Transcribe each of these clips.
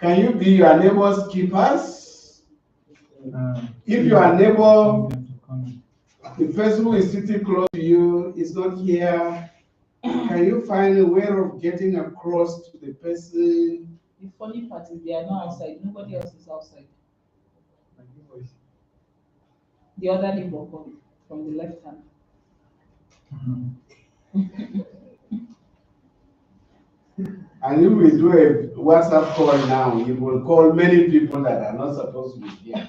Can you be your neighbor's keepers? If your neighbor, the person who is sitting close to you is not here, can you find a way of getting across to the person? The funny part is they are not outside. Nobody else is outside. The other neighbor from the left hand. And if we do a WhatsApp call now, it will call many people that are not supposed to be here.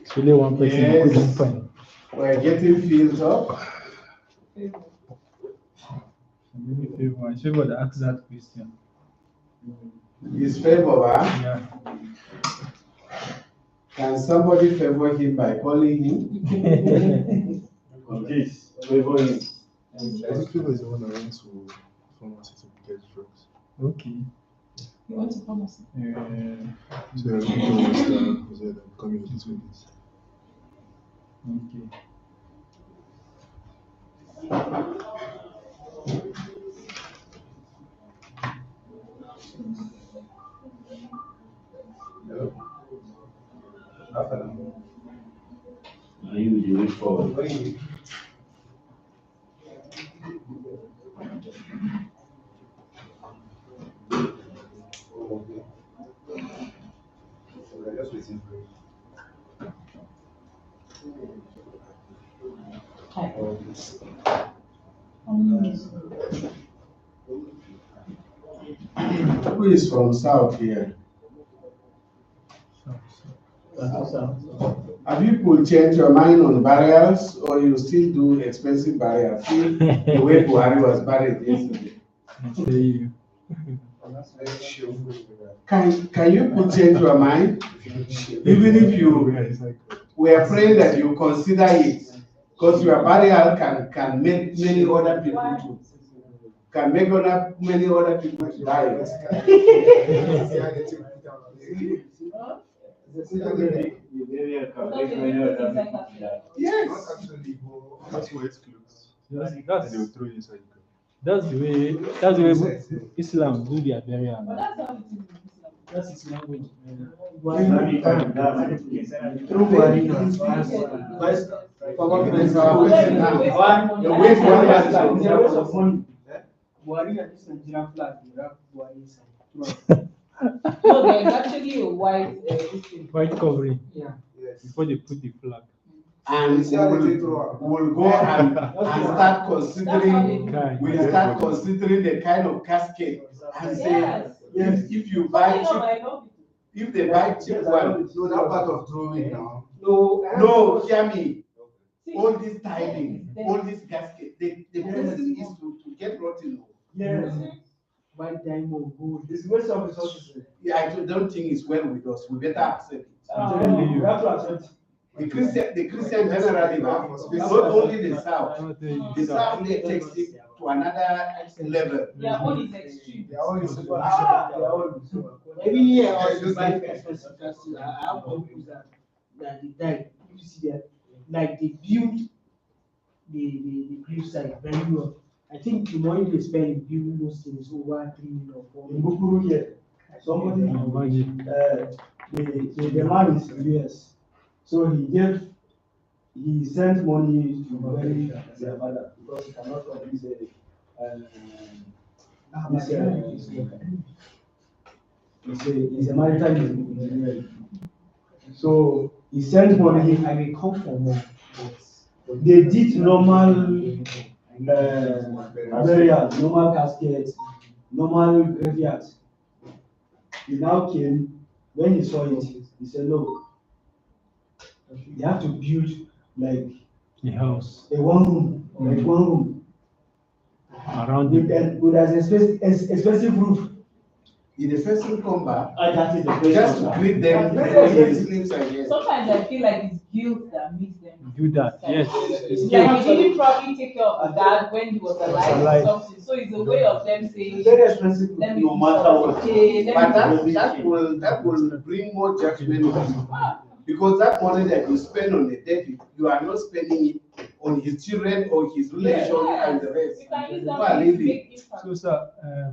It's only one person who couldn't find. We're getting filled up. I should go to ask that question. His favor, huh? Yeah. Can somebody favor him by calling him? Please, favor him. I think favor is the one that went to pharmacy to get drugs. Okay. You want to pharmacy? So people will start coming with this with this. Okay. I use the way forward. Who is from South here? Have you could change your mind on burials or you still do expensive burials? See the way Buhari was buried yesterday. Can you could change your mind? Even if you were praying that you consider it, because your burial can make many other people to can make many other people to die. Yes. That's why it's closed. That's They will throw it inside. the way Islam do their burial. But that's how it is in Islam. That's its language. No, there's actually a white White covering Yeah. before they put the flag. And we'll go and start considering, we'll start considering the kind of casket and say, if you buy cheap, if they buy cheap one, So that part of throwing now. no, hear me. All this tiling, all this gasket, the person is to get rotten. Yes. White diamond, gold. It's waste of resources. Yeah, I don't think it's well with us. We better accept it. We have to accept. The Christian generally, not only the South. The South, they take it to another level. Their own is extreme. They are all super. They are all super. Every year, I also buy expensive castles. I have uncles that they died. You see that, like they build the grave site very well. I think the money they spend in building those things is over 3 million or 4 million. Bukuru here, somebody, the man is US, so he sent money to bury their father. because he cannot come. He's a maritime engineer. So he sent money. I may come for more. They did normal burial, normal casket, normal graveyard. He now came, when he saw it, he said, no, they have to build like The house a one room, like one room, around with it. an expensive roof. If the person come back, That is the question. just to greet them, That's before very he sleeps again. Sometimes I feel like it's guilt that makes them. Do that. Yes. It's It's like he didn't probably take care of the dad when he was alive or alive. something. So it's a way of them saying, Very expensive roof. let me No do matter something. what. Okay, let But me do that will bring more judgment on you. Because that money that you spend on the dead, you are not spending it on his children or his relation and the rest. You can use People that are to living. make impact. So, sir,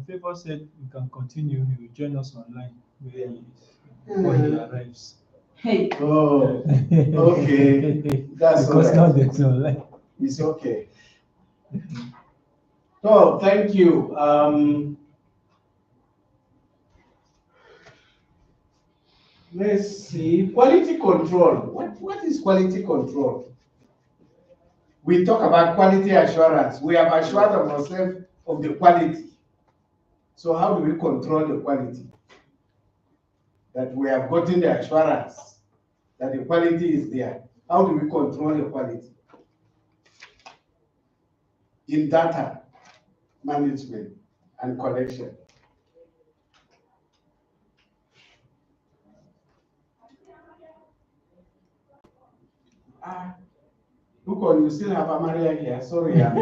Favor said we can continue. He will join us online before he arrives. Hey, Oh, okay. That's Because all now right. there's online. It's okay. So, thank you. Let's see, quality control. What is quality control? We talk about quality assurance. We have assured ourselves of the quality. So how do we control the quality? That we have gotten the assurance that the quality is there. How do we control the quality? In data management and collection. Look on, you still have Amaria here. Sorry, I'm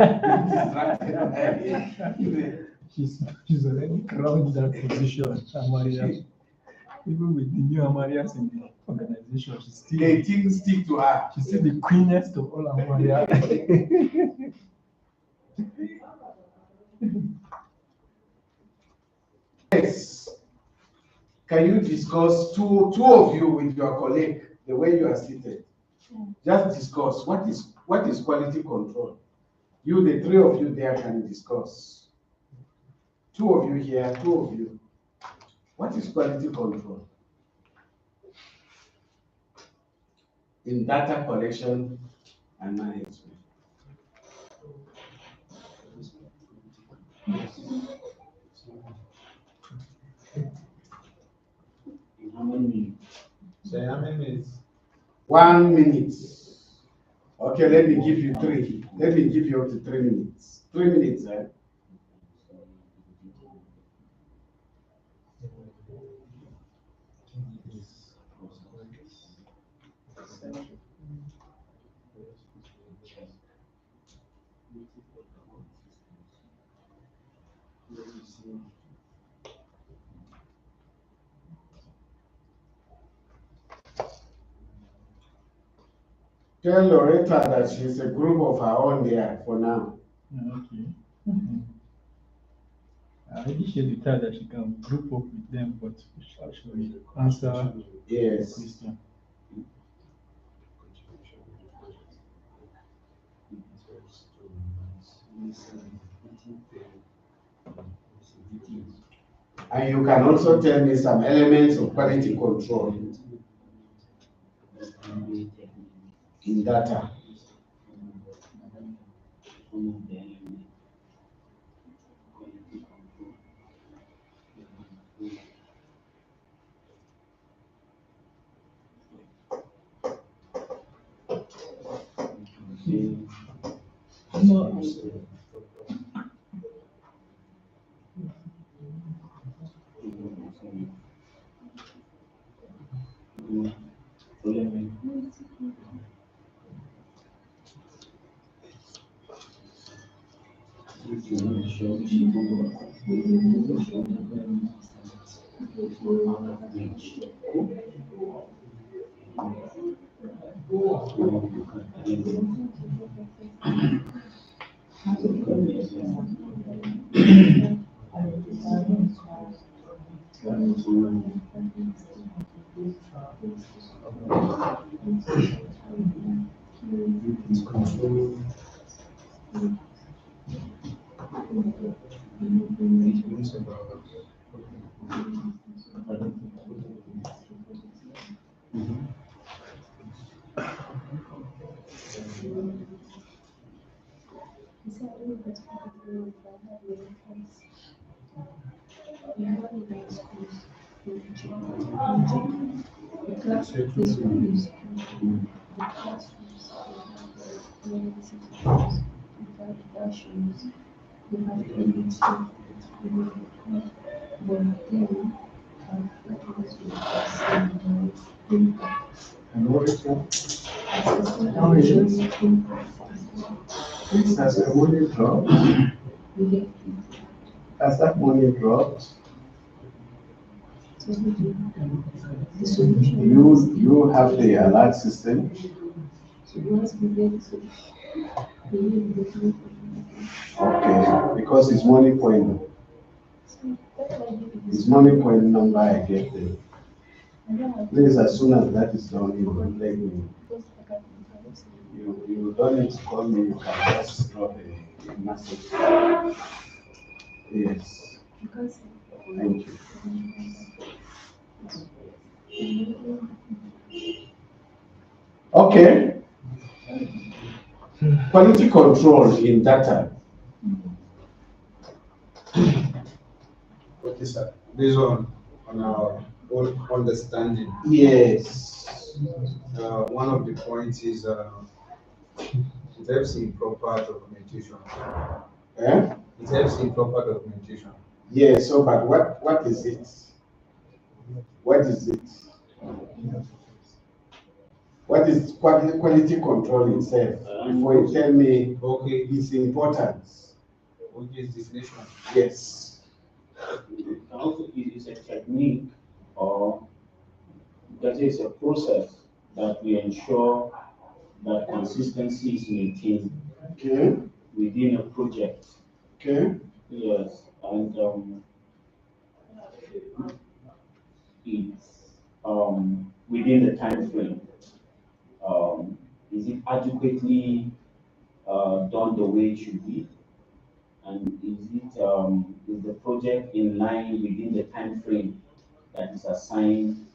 distracted. She's already crowned that position, Amaria. Even with the new Amarias in the organization, The things stick to her. she's still the queenest of all Amaria. Yes. Can you discuss two of you with your colleague, the way you are seated? Just discuss what is quality control. You, the three of you there can discuss. Two of you here, two of you. What is quality control? In data collection and management. How many minutes? So how many minutes? 1 minute. Okay, let me give you 3. Let me give you up to 3 minutes. 3 minutes, eh? Tell Loretta that she's a group of her own there for now. Okay. I already shared with her that she can group up with them, but she should actually answer the Yes. question. And you can also tell me some elements of quality control in data. And what is that? How is it? Has the money dropped? Has that money dropped? You have the alert system? Okay, because it's money point. It's money point number I get there. Please, as soon as that is done, you will let me. You don't need to call me, you can just drop a message. Yes. Thank you. Okay. Quality control in data. Okay, sir. Based on our own understanding, Yes. one of the points is it helps in proper documentation. Eh? It helps in proper documentation. Yes, so but what is it? What is it? What is quality control itself? Before you tell me Okay, its importance. which is definition. Yes. Also, it is a technique or that is a process that we ensure that consistency is maintained Okay. within a project. Okay. Yes, and it's within the time frame. Is it adequately done the way it should be? And is the project in line within the time frame that is assigned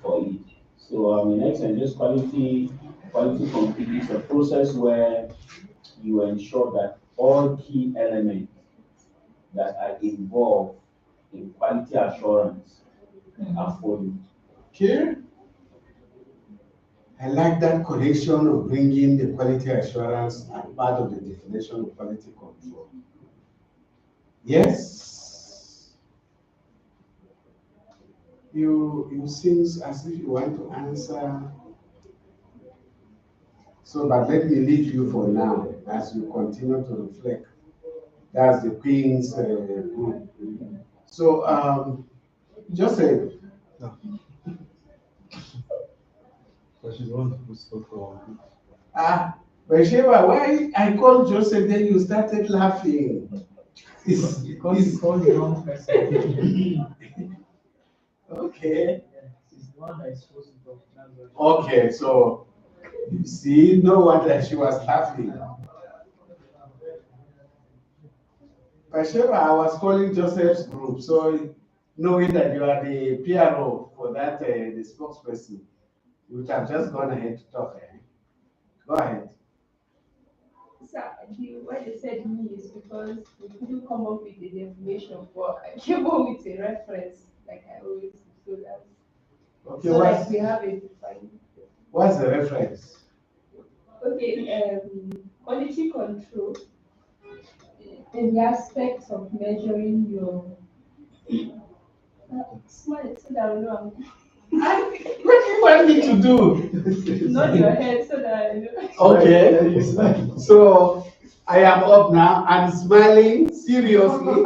for it? So in essence, just quality complete is a process where you ensure that all key elements that are involved in quality assurance are followed. Okay. I like that connection of bringing the quality assurance as part of the definition of quality control. Yes. You seems as if you want to answer. So, but let me leave you for now as you continue to reflect. That's the Queen's group. So, Joseph, So she's the one who spoke for. Bathsheba, why I called Joseph, then you started laughing. Because you called the wrong person. Okay. She's the one that is supposed to talk. That's why. Okay, so you see, no wonder she was laughing. Bathsheba, I was calling Joseph's group, so knowing that you are the PRO for that, the spokesperson, you would have just gone ahead to talk. Go ahead. So, what they said me is because we couldn't come up with the definition, but I came up with a reference, like I always do, so that Okay, so like we have a defined. what's the reference? Okay, quality control in the aspects of measuring your smile so that I know What do you want me to do? I'm not your head so that I know. Okay, so I am up now. I'm smiling seriously.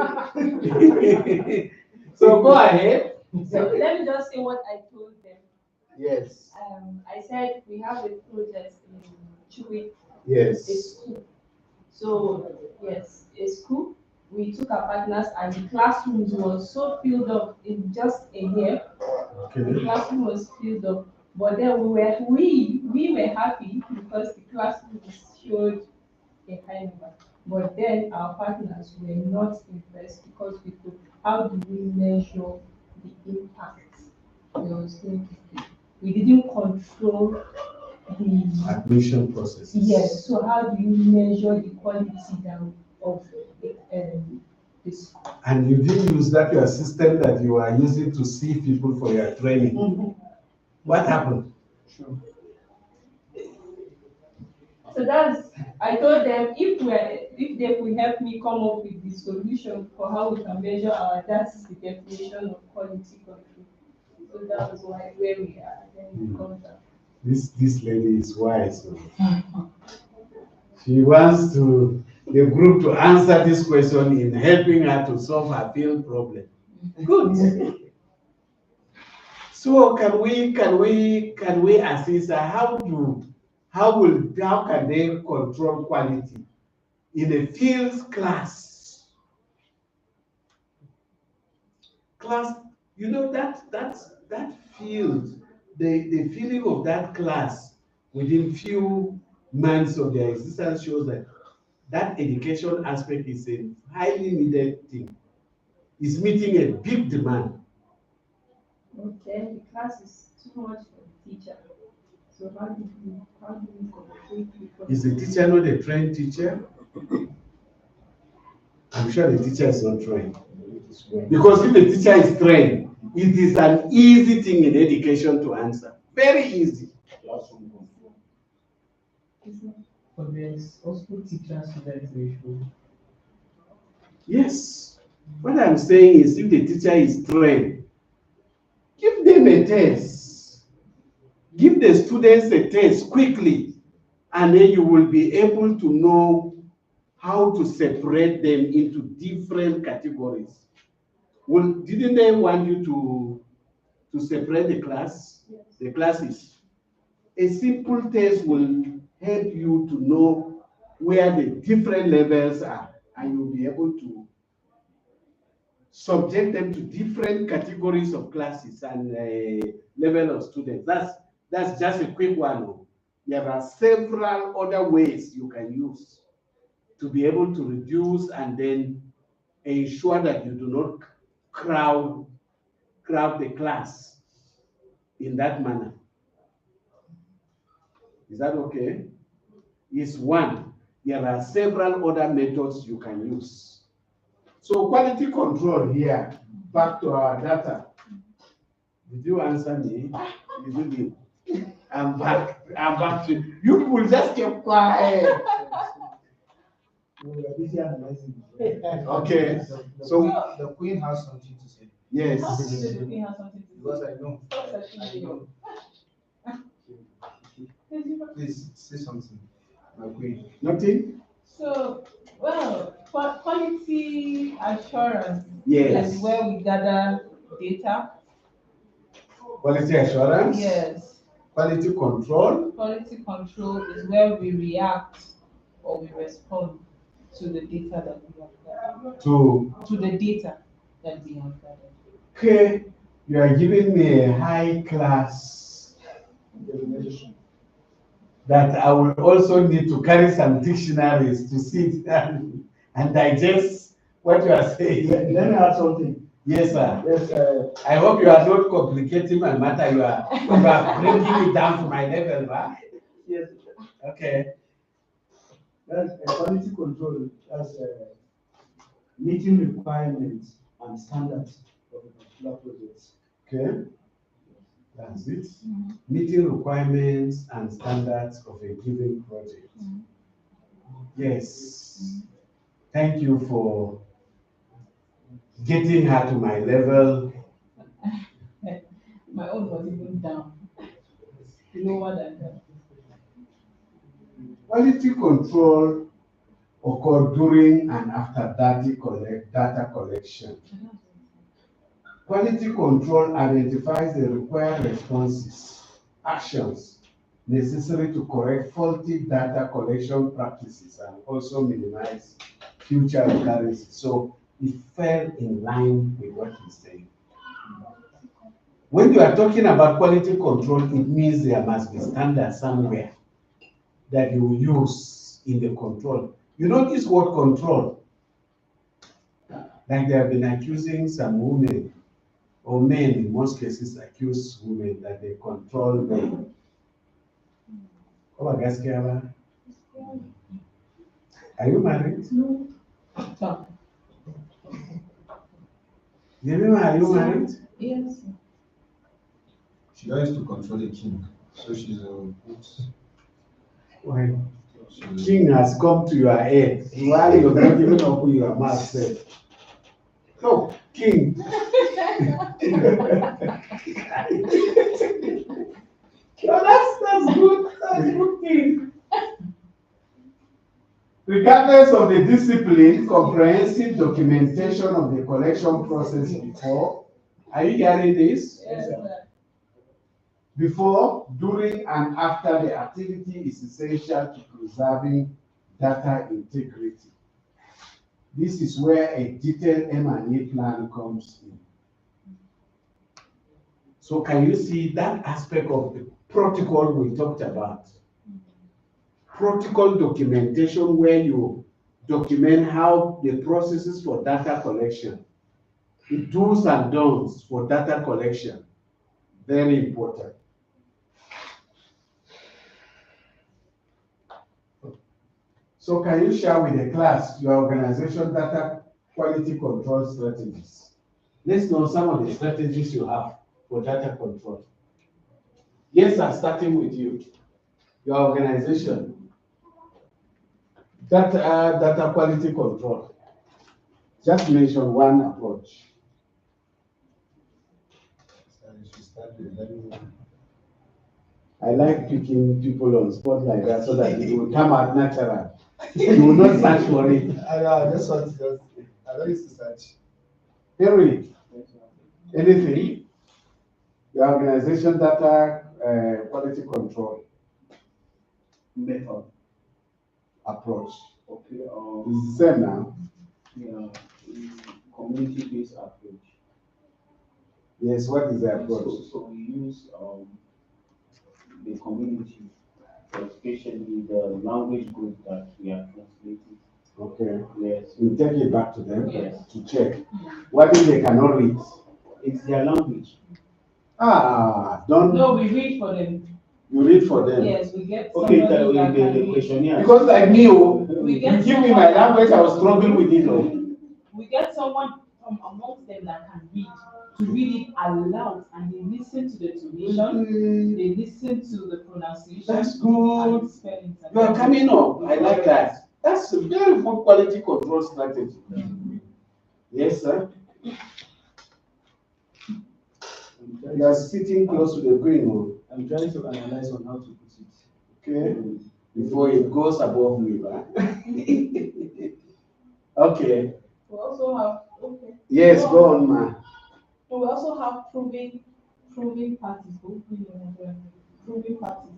So go ahead. So let me just say what I told them. Yes. I said we have a project in Chui, a Yes. school. So yes, a school. We took our partners and the classrooms was so filled up in just a year. The Okay. classroom was filled up. But then we were happy because the classrooms showed a kind of But then our partners were not impressed because we could, how do we measure the impact? There was no, we didn't control the, Admission process. yes, so how do you measure the quality down of this? And you didn't use that your system that you are using to see people for your training. What happened? So that's, I told them if they could help me come up with the solution for how we can measure that's the definition of quality control. So that was where we are. Then we got that. This lady is wise. She wants the group to answer this question in helping her to solve her field problem. Good. So can we assist her? How can they control quality in a field class? You know that field, the feeling of that class within few months of their existence shows that education aspect is a highly needed thing. It's meeting a big demand. Okay, the class is too much for the teacher. So how do we control people? Is the teacher not a trained teacher? I'm sure the teacher is not trained. Because if the teacher is trained, it is an easy thing in education to answer. Very easy. But there's also teacher-student ratio. Yes. What I'm saying is if the teacher is trained, give them a test. Give the students a test quickly, and then you will be able to know how to separate them into different categories. Well, didn't they want you to separate the class? Yes. The classes. A simple test will help you to know where the different levels are, and you'll be able to subject them to different categories of classes and level of students. That's just a quick one. There are several other ways you can use to be able to reduce and then ensure that you do not crowd the class in that manner. Is that okay? It's one. There are several other methods you can use. So quality control here, back to our data. Did you answer me? You did. I'm back to you. Will just keep quiet. We are busy analyzing. Okay. So The Queen has something to say. yes. How did the queen have something to say? Because I know. Stop touching I me. know. Please say something, my Queen. Nothing? So, well, quality assurance Yes. is where we gather data. Quality assurance? Yes. Quality control? Quality control is where we react or we respond to the data that we have gathered. To, the data that we have gathered. okay, you are giving me a high class that I will also need to carry some dictionaries to sit and digest what you are saying. Let me add something. Yes, sir. Yes, I hope you are not complicating my matter. You are bringing it down to my level, right? yes, Okay. that's quality control, that's meeting requirements and standards of a particular project. Okay. That's it. Meeting requirements and standards of a given project. Yes. Thank you for getting her to my level. My own was even down. Lower than that. Quality control occur during and after data collection. Quality control identifies the required responses, actions necessary to correct faulty data collection practices and also minimize future occurrences. So it fell in line with what he's saying. When you are talking about quality control, it means there must be standards somewhere that you use in the control. You know this word control? Like they have been accusing some women, or men in most cases accuse women that they control men. Are you married? No. Jemima, are you married? Yes. She likes to control the king, so she's a good. Well, she's a- king has come to your head while you're not even open your mouth. Say, no, king. No, that's good. That's good thing. Regardless of the discipline, comprehensive documentation of the collection process before. Are you hearing this? Yes, Before, during, and after the activity is essential to preserving data integrity. This is where a detailed M&E plan comes in. So can you see that aspect of the protocol we talked about? Protocol documentation where you document how the processes for data collection, the do's and don'ts for data collection, very important. So can you share with the class your organization data quality control strategies? Let's know some of the strategies you have for data control. Yes, I'm starting with you. Your organization. Data quality control. Just mention one approach. She started, let me- I like picking people on spot like that so that it will come out natural. You will not search for it. I know, I just want to, I don't used to search. Henry, anything? Your organization data quality control Method. approach. Okay. It's the same now. Yeah. Community-based approach. Yes, what is the approach? So we use the community, especially the language group that we are translating. Okay. Yes. We take it back to them Yes. to check. What if they cannot read? It's their language. Don't No, we read for them. you read for them? Yes, we get Okay, somebody that can the read. questionnaire. Because like me, oh, We you get give me someone my that- language, I will struggle with it. Oh. We get someone from amongst them that can read, to read it aloud, and they listen to the tonation, they listen to the pronunciation. That's and good. the spellings. You are coming up. I like that. That's a very good quality control strategy. Yes, sir. You are sitting close to the queen, oh, I'm trying to analyze on how to put it. okay? Before it goes above me, right? Okay. We also have, okay. Yes, go on, ma. We also have proving parties, proving parties.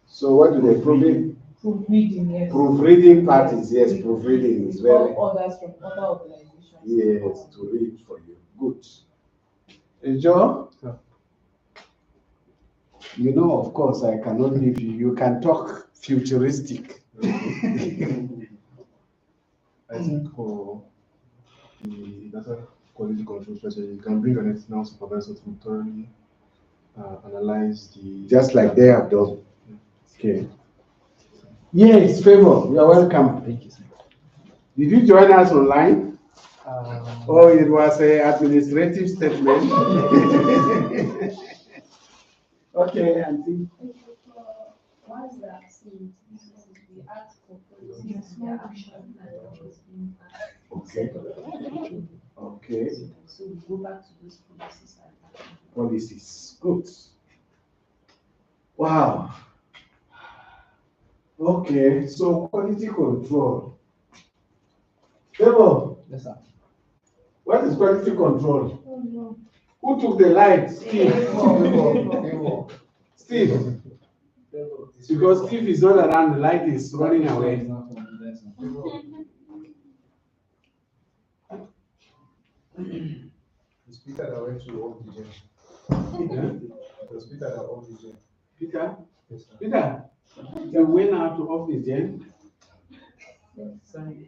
So what do they prove? Proofreading, yes. Proofreading parties, yes, proofreading is We very, call others from other organizations. yes, to read for you. Good. Joe? Yeah. You know, of course, I cannot leave you. You can talk futuristic. I think for the data quality control strategy, you can bring an external supervisor to thoroughly analyze the. Just like they have done. Okay. Yes, Favor, you are welcome. Thank you, sir. Did you join us online? Um, Oh, it was an administrative statement. Okay, Auntie. Once the accident, we ask for policies, their action plan. Okay. Okay, So we go back to those policies and action. policies, good. Wow. Okay, so quality control. Favor, Yes, sir. what is quality control? Oh, no. Who took the light? Steve. Favor. Steve. Because Steve is not around, the light is running away. The speaker that went to off the jail. The speaker that off the jail. Peter, Yes, sir. Peter, you went out to office then? Sorry.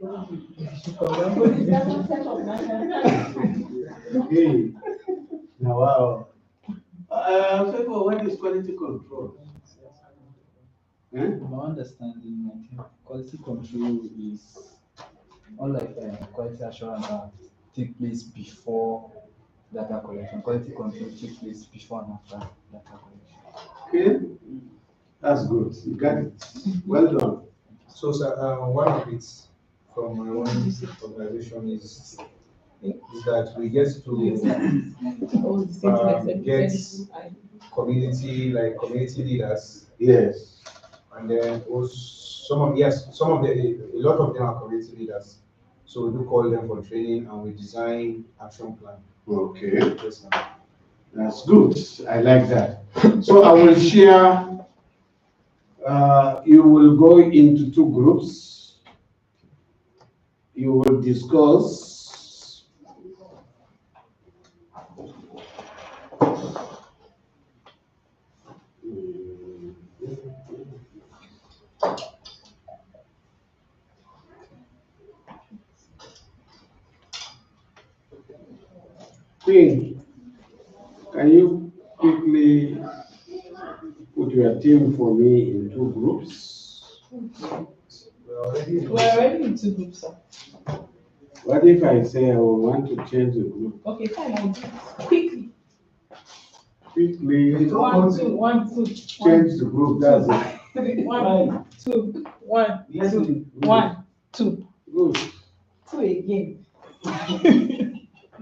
Okay. Now, wow. So what is quality control? From my understanding, I think quality control is unlike quality assurance that take place before data collection. Quality control takes place before and after data collection. Okay, that's good. You got it. Well done. So, sir, one of it from my own organization is that we get to get community leaders, Yes. and then also a lot of them are community leaders. So we do call them for training, and we design action plan. Okay, Yes, sir. that's good. I like that. So I will share. You will go into two groups. You will discuss. Queen, can you quickly put your team for me in two groups? We're already in two groups, sir. What if I say I want to change the group? Okay, fine, I'll do it quickly. Quickly 1, 2, 1, 2. change the group, that's it. 3, 1, 2, 1, 2, 1, 2. Good. 2 again.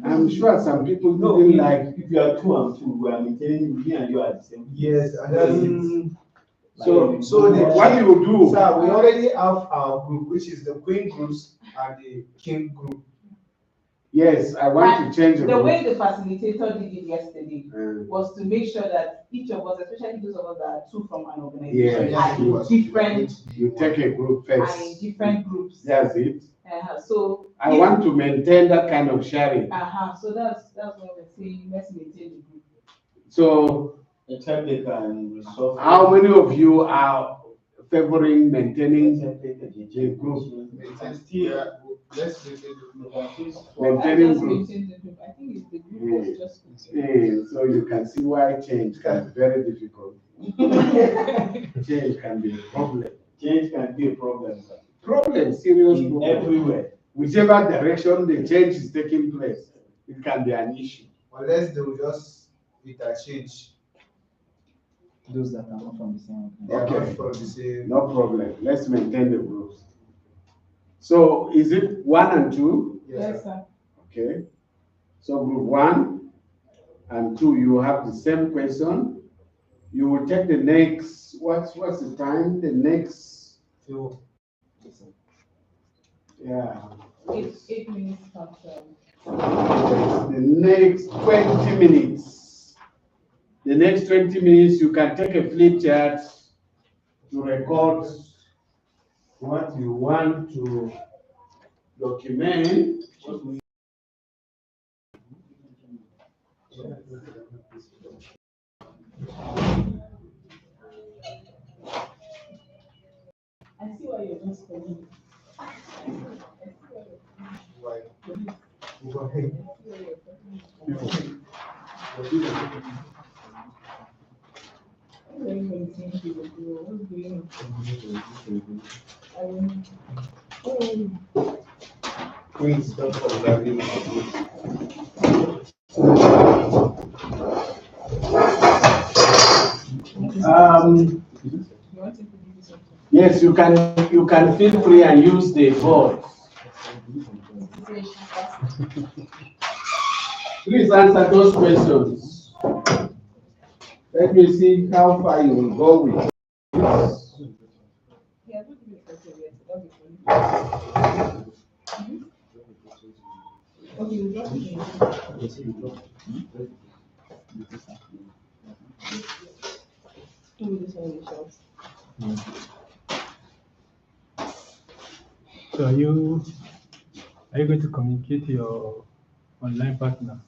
I'm sure some people No, didn't like. if you are 2 and 2, we are maintaining, me and you are the same. Yes, and then What do you do? sir, we already have our group, which is the queen groups and the king group. Yes, I want to change the The group. way the facilitator did it yesterday Mm. was to make sure that each of us, especially those of us that are 2 from an organization, Yes. are in different You take a group are in first. different groups. That's it. So I want to maintain that kind of sharing. so that's what we're saying. Let's maintain the group. So Except they can resolve. how many of you are favoring maintaining the group? Yeah, let's maintain the group. Maintaining Just group. maintain the group. I think it's the group was just So you can see why change can be very difficult. Change can be a problem. Change can be a problem, sir. Problem, serious In problem. everywhere. Whichever direction the change is taking place, it can be an issue. Unless they will just interchange. Those that are not from the same They are Okay. not from the same. No problem. Let's maintain the groups. So is it 1 and 2? Yes, sir. Okay. So group 1 and 2, you have the same question. You will take the next, what's the time? The next, yeah. 8 minutes after. The next 20 minutes. The next 20 minutes, you can take a flip chart to record what you want to document. I see why you're just calling. Why? Go ahead. Queens, don't forget Yes, you can feel free and use the board. Please answer those questions. Let me see how far you will go with this. So are you going to communicate to your online partner?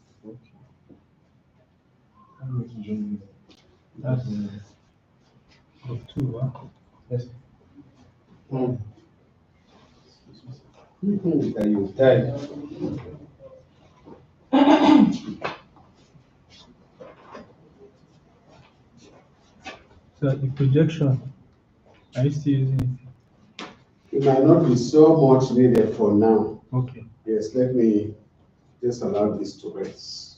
That's group 2, huh? Yes. That you die. So the projection, are you still using it? It might not be so much needed for now. Okay. Yes, let me just allow this to rest.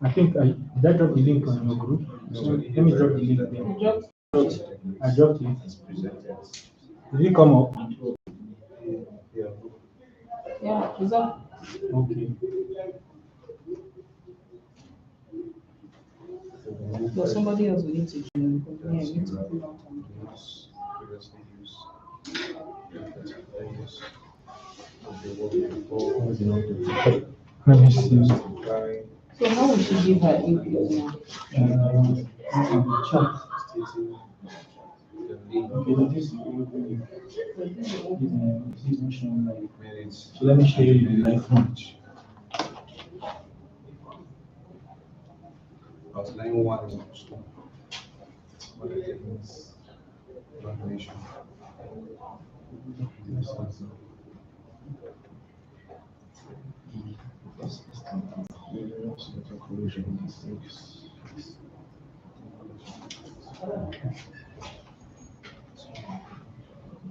I think did I drop the link on your group? So let me drop the link there. I dropped it. Did it come up? Yeah, is that? Okay. But somebody else will need to join. Because me, I need to pull out and do it. Let me see. So how would she give her input now? Chat. Okay, this is not showing live. So let me show you the live one. Outline one. What are the techniques? Evaluation.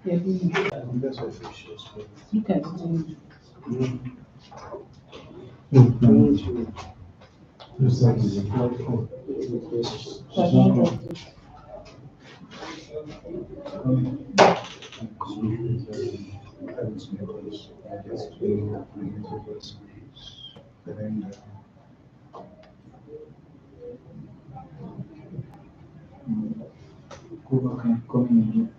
Yeah, look at it. Go back and come in again.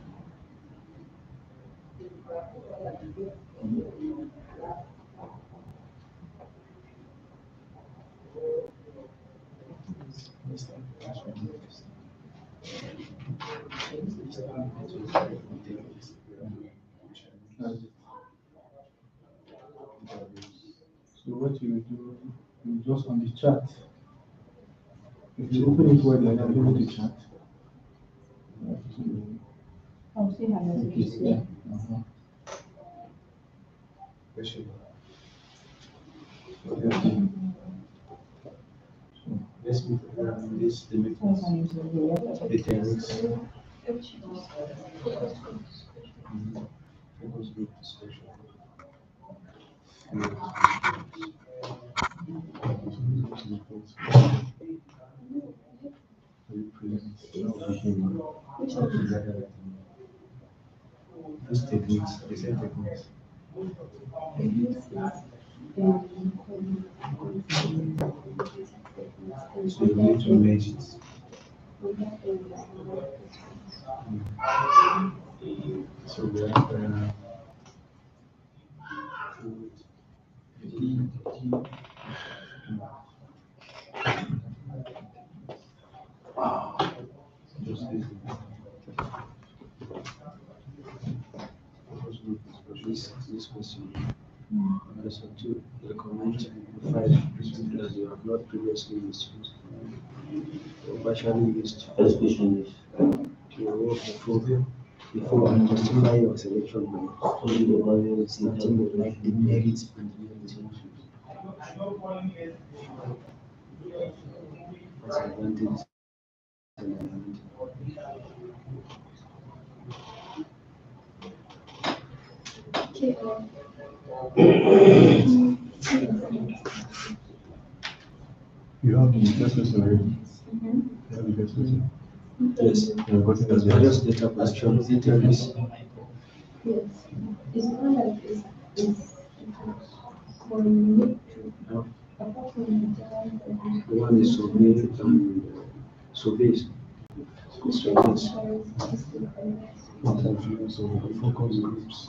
So what you do, you just on the chat. If you open it where they are able to chat, you have to I'll see her messages here. Let's move this the techniques. Focus group discussion. These techniques, the same techniques. So you need to manage it. So we have this question. Also to recommend 5 reasons that you have not previously used or partially used Especially to work before and justify your selection by study the various something like the merits and disadvantages. You have the first person already. You have the first person. Yes, You have gotten as various data question interviews. Yes, it's not like it's for me to, apart from the The one is survey and surveys. Surveys. interviews or focus groups.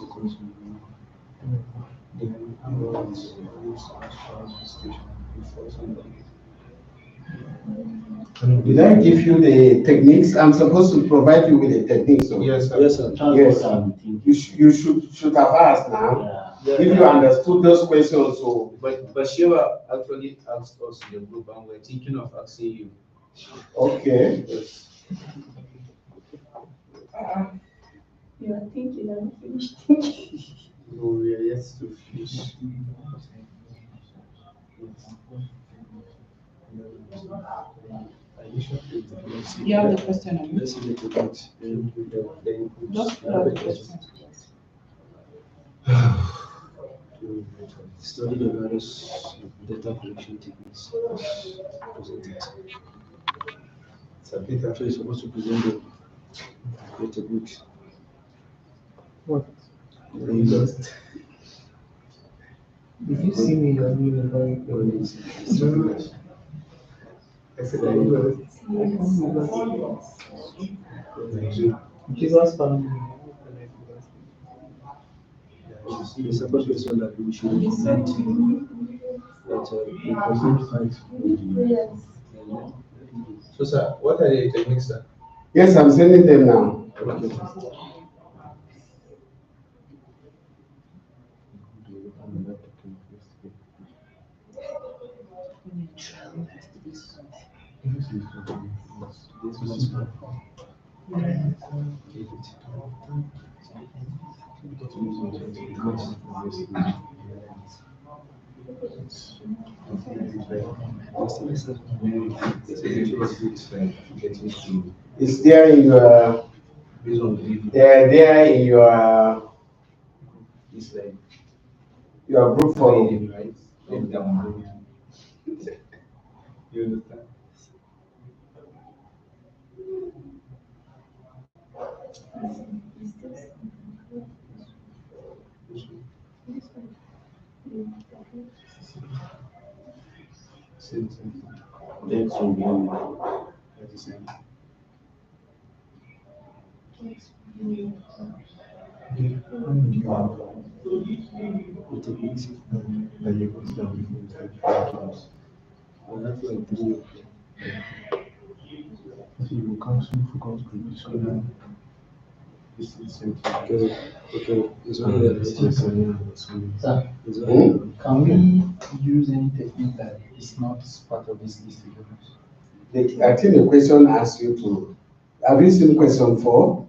Then afterwards, use station before somebody. Did I give you the techniques? I'm supposed to provide you with the techniques. So Yes, sir. Yes, sir. Yes. Yes. you should have asked now. Yeah. If you understood those questions, so But Shiva actually asked us in the group and we're thinking of asking you. okay. Yes. You are thinking, I'm finished thinking. No, we are yet to finish. You have the question on Let's see the debate. Then Just put out the question. Study the various data collection techniques. Present it. So you're supposed to present the book. What? You just Did you see me? You're doing very good. Jesus found me. the second question that we should implement that we complete So, sir, what are the techniques, sir? Yes, I'm sending them now. Okay. It's there in your, they're there in your group forum. Right? You understand? That's one. The techniques that you put down different tools. Well, that's like three. So you will council focus group discussion. This is same thing. Okay. It's only Sir, can we use any technique that is not part of this list? I think the question asks you to, have you seen question 4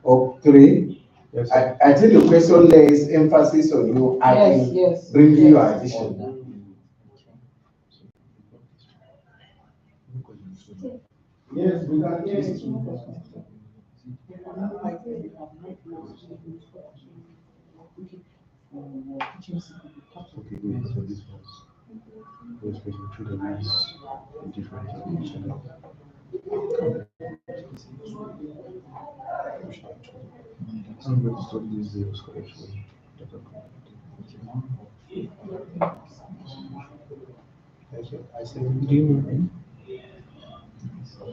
or 3? Yes. I think the question lays emphasis on you adding, Yes. bringing your addition. Yes, we can hear you. Okay, good. So this was through the lines in different channels. I'm going to stop this zeros collection. I said, Do you know him?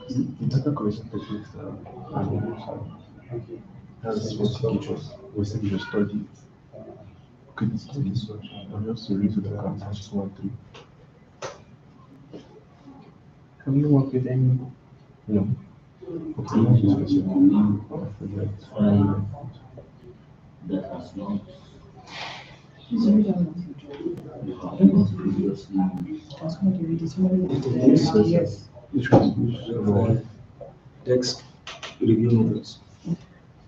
the data collection techniques that's what teachers we said you study. Okay, this is I'm just to read to the answers 2 and 3. Have you worked with any? No. Okay, not this question. That has not Yes. Which was text review novels.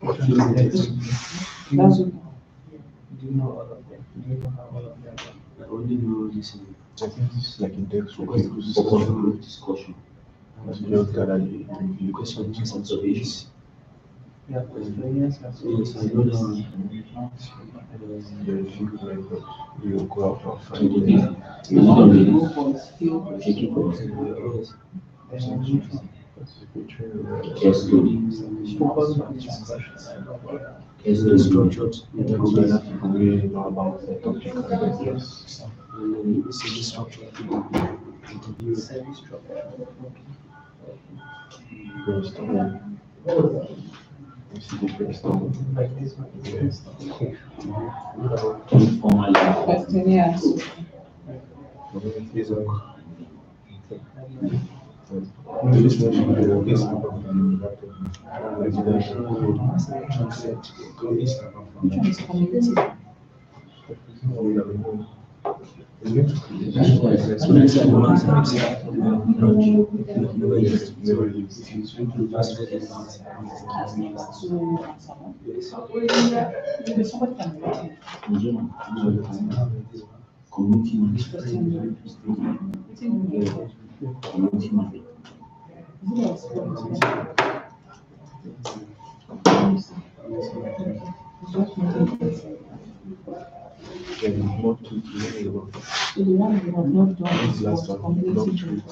That's okay. Do you know all of them? Do you know how all of them are? I only know this in I think this is like index focus group discussion. As you just gather the questions and observations. Yeah, experience as well. Yes, I know that one. There is few like you go out and find it. You want to go for skill Yes. Yes, Focus on discussions. It's very structured. Go gather people who know about the topic and yes. And then it's a structured interview. Semi-structured. Brainstorm. You see the brainstorm. Like this one. Yes. informal. questionnaires. Is this one is Which one is community? It's going to That's why when I say I don't want to not to about So the one we have not done this is last what one, not community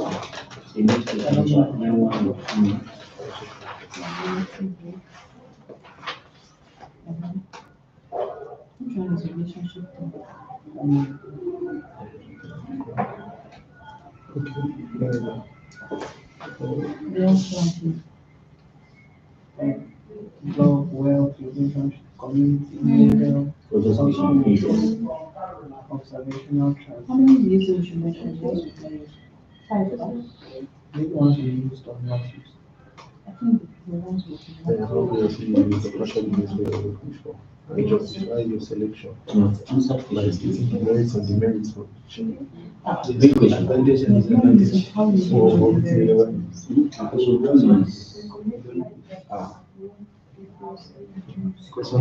to break. Which one is relationship? Love, wealth, relationship, community, model, observational traits. How many years we should mention? 5, right? Maybe ones we used or not used. I think the ones we Then how do you see the partial use we are looking for? And justify your selection. Like stating the merits and demerits of each. The big question, advantage and disadvantage. How many So,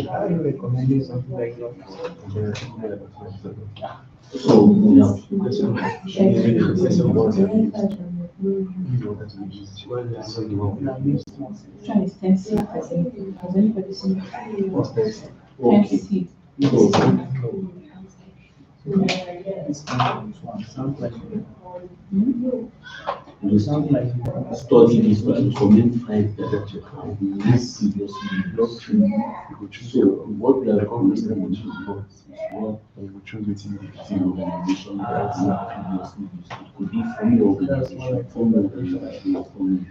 Are you recommending something like that? So, we have Which one is 10C? Has anybody seen? okay. 10C. Sounds like You study this one for many five that you have this seriously. So what we are recommending is what we will choose within the organization that you have previously used. It could be from your organization, from your organization, from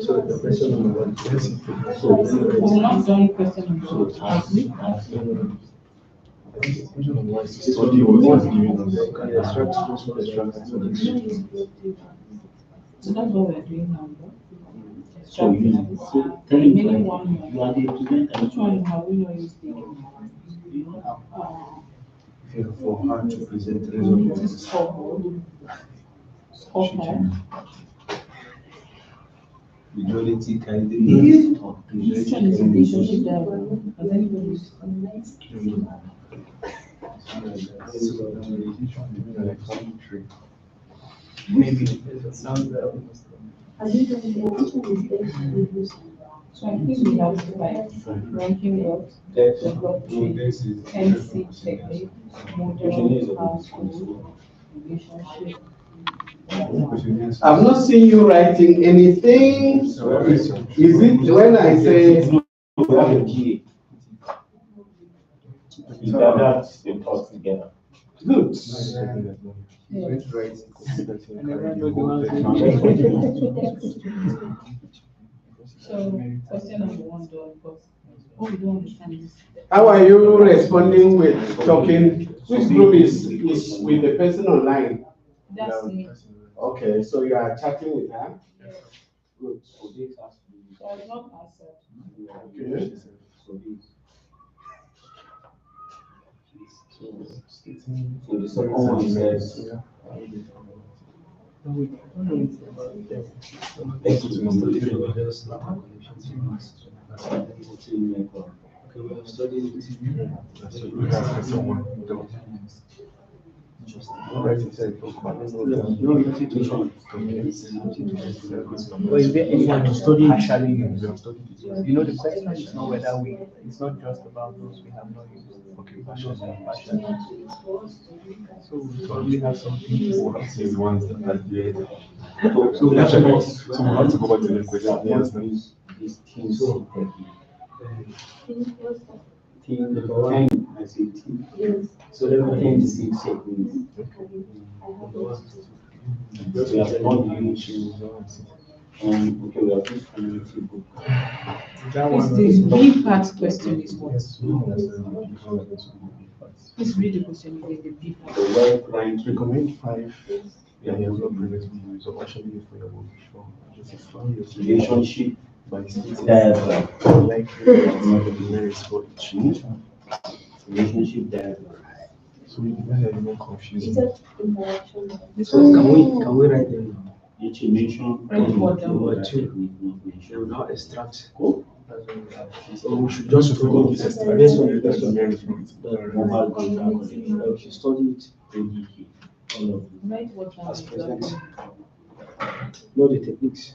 So the question number one, We're not doing question number so one. Have we? question number one is to study what was given us. Can you extract So that's what we're doing now. so you so tell Remaining him one more. you are the presenter. Which one have we not used? For her to present the This results. is scoreboard. Scorecard. Majority candidate or Which one is relationship diagram? Has anybody used maybe it sounds So I think we have five. Ranking what? Blockchain, NC technique, model, household, relationship. I've not seen you writing anything. Is it when I say? We have a GA. We gathered the thoughts together. Good. So question number one done, but what we don't understand is. How are you responding with talking? Which group is with the person online? That's me. Okay, so you are chatting with her? Good. So I've not answered. Okay. So the second one says, Okay, we have studied But is there anyone to study actually use? You know, the question is not whether it's not just about those we have not used. Okay, So we probably have something to we'll have to use the ones that are there. So we'll have to go back to the question. Yes, no. these teams of team, the 10, I say team. So let me 10 to 6 seconds. We have not used, okay, we have used community book. This B part question is what? Please read the question again, the B part. The web ranking. Recommend 5 that you have not previously used or actually used for your work before. Justify your Relationship by stating diagram. like the merits for each. Relationship diagram. So you guys are more confused. Is it interaction? This one, can we write them now? Did you mention? Right, what down? Number two. Not We will mention. now extract. Cool. That's what we have. So we should just follow this extract. That's what learning from it. Mobile data collection. We should study it ODK. All of it. Write what down. as presented. Know the techniques.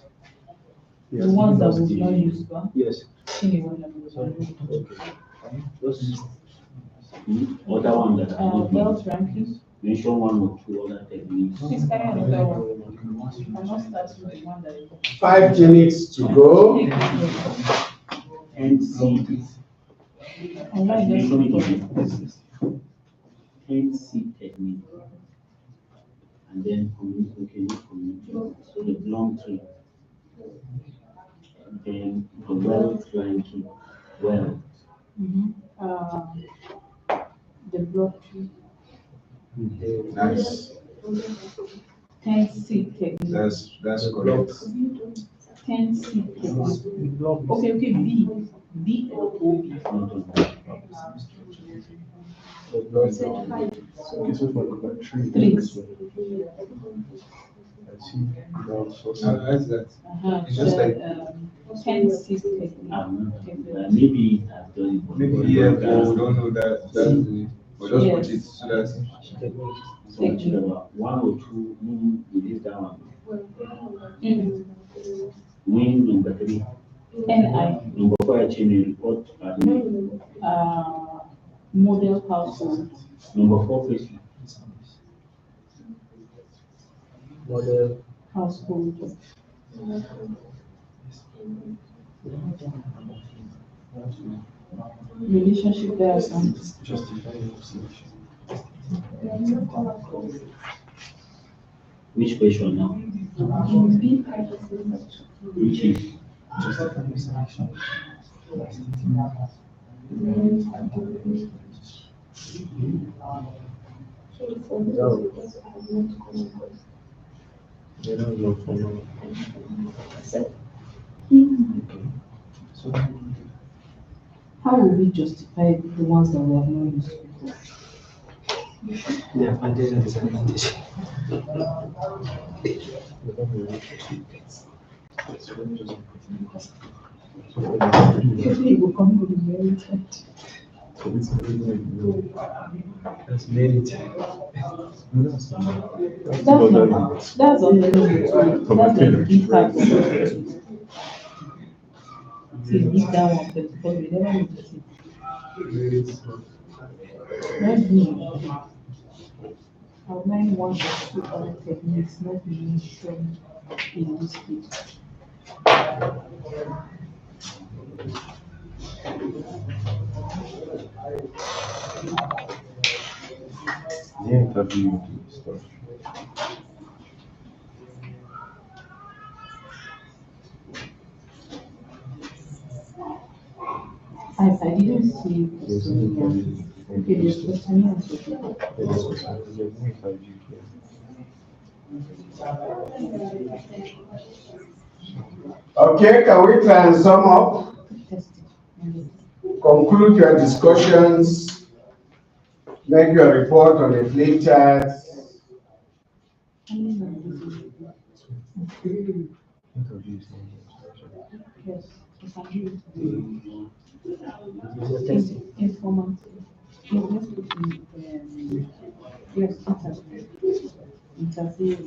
The ones that we've not used, but Yes. anyone that we've not Sorry. used. Okay. Just Other one that I did Belt ranking, mention one or two other techniques. please carry another one. I must start with the one that is. 5 minutes to go. Take it. NC. Online, just Mention look it for it. again. NC technique. And then communicate. So the long tree. And then the wealth ranking. Wealth. The block tree, Nice. 10C technique, That's correct. 10C technique. Okay, B or OB. Not on that. Okay, so for number 3. Three. I see. Now, so That's that. It's just like- 10C technique. Maybe I've done it. but- Maybe yeah, but we don't know that. That's the, we just put it so that So I should have one or two, we did that one. Win number 3. NI, Number 4, I change the report. model household, Number 4, Facebook. model. household. Relationship diagram. justify your selection. Which question now? Which is Justify your selection. They don't know for now. So How will we justify the ones that we have not used before? The advantage and disadvantage. You will come with the very tight. That's merit. That's only that's the big part. See, leave that one first because we never need to see. Not me. Outline one or two other techniques not being shown in this page. the interview stuff. I didn't see questionnaire. Okay, there's questionnaire also. Okay, can we try and sum up? Conclude your discussions. Make your report on the flip chart. Yes, yes, I do. Informative. Yes, let's put in, yes, interview. Interview.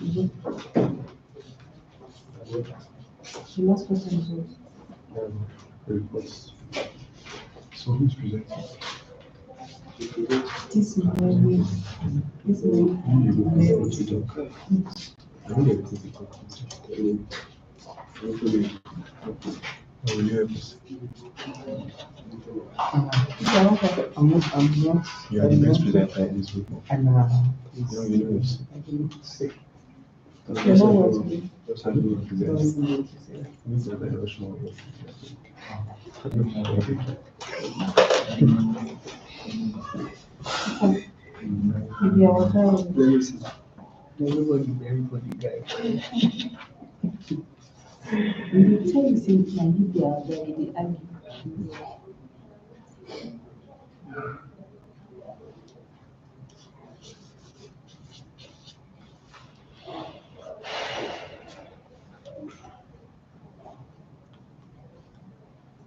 Interview. The last question is what? Reports. So who's presenting? This is where we, this is where You go we. what you do. I think everything we talk about. How will you help us? I'm not. You are the best presenter in this group. And, You know this. You know what to do. Just how you present. Means that I don't know. Maybe I will tell you. everybody, guy. We will tell you something and if they are there, they argue.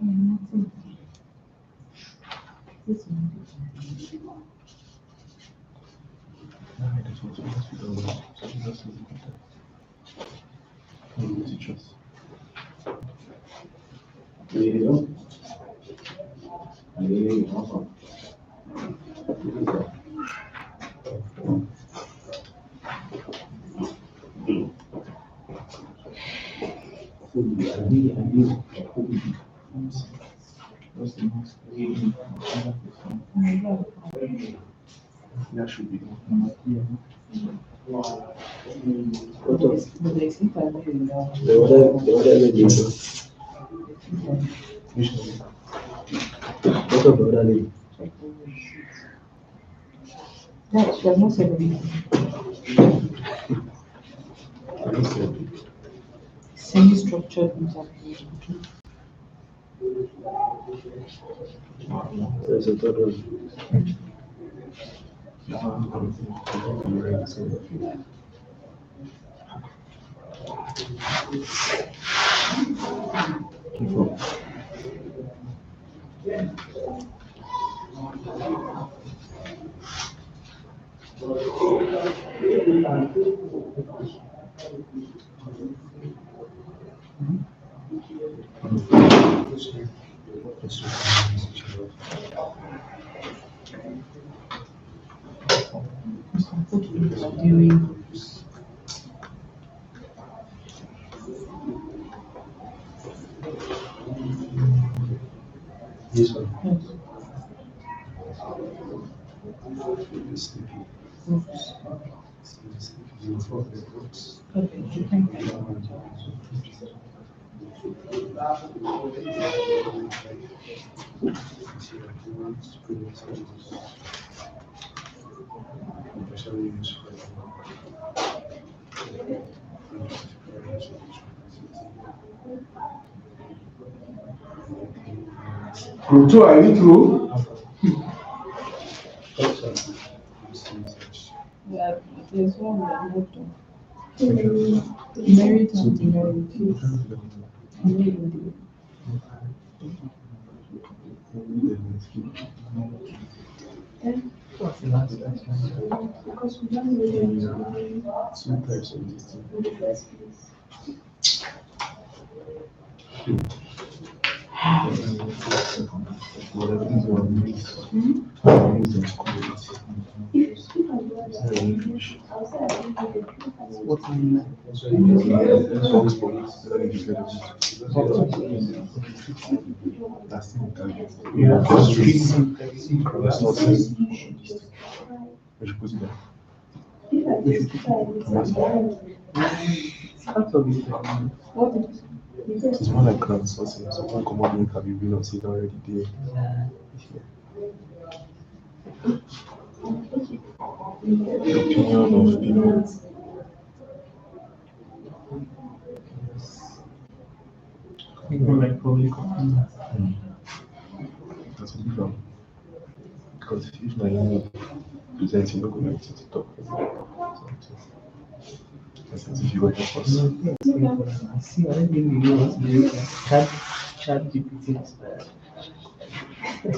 Nothing. This one. That should be. But they sleep at night in the- The other lady. Which one? What of the other lady? That she has not said anything. Semi-structured interpretation. There's a third one. Put interviewing groups. This one. Yes. Okay, thank you. Group 2, are you through? Yeah, there's one we are moved on. Merit and demerit. Merit. What's the last question? Because we don't really Two types of this thing. in the first place. Whatever these are mixed. If I do that, I'll say I think we could do that. What's in that? That's the Yeah. That's not sense. We should put it down. If I just try it, Part of it. what did you say? It's more like crowdsourcing. So one common link have you been on it already there? The opinion of People like public opinion. That's a different. Because if my name presents, you're not going to talk. That's as if you were just us. I see, I don't think you know what's very chat GPT inspired. We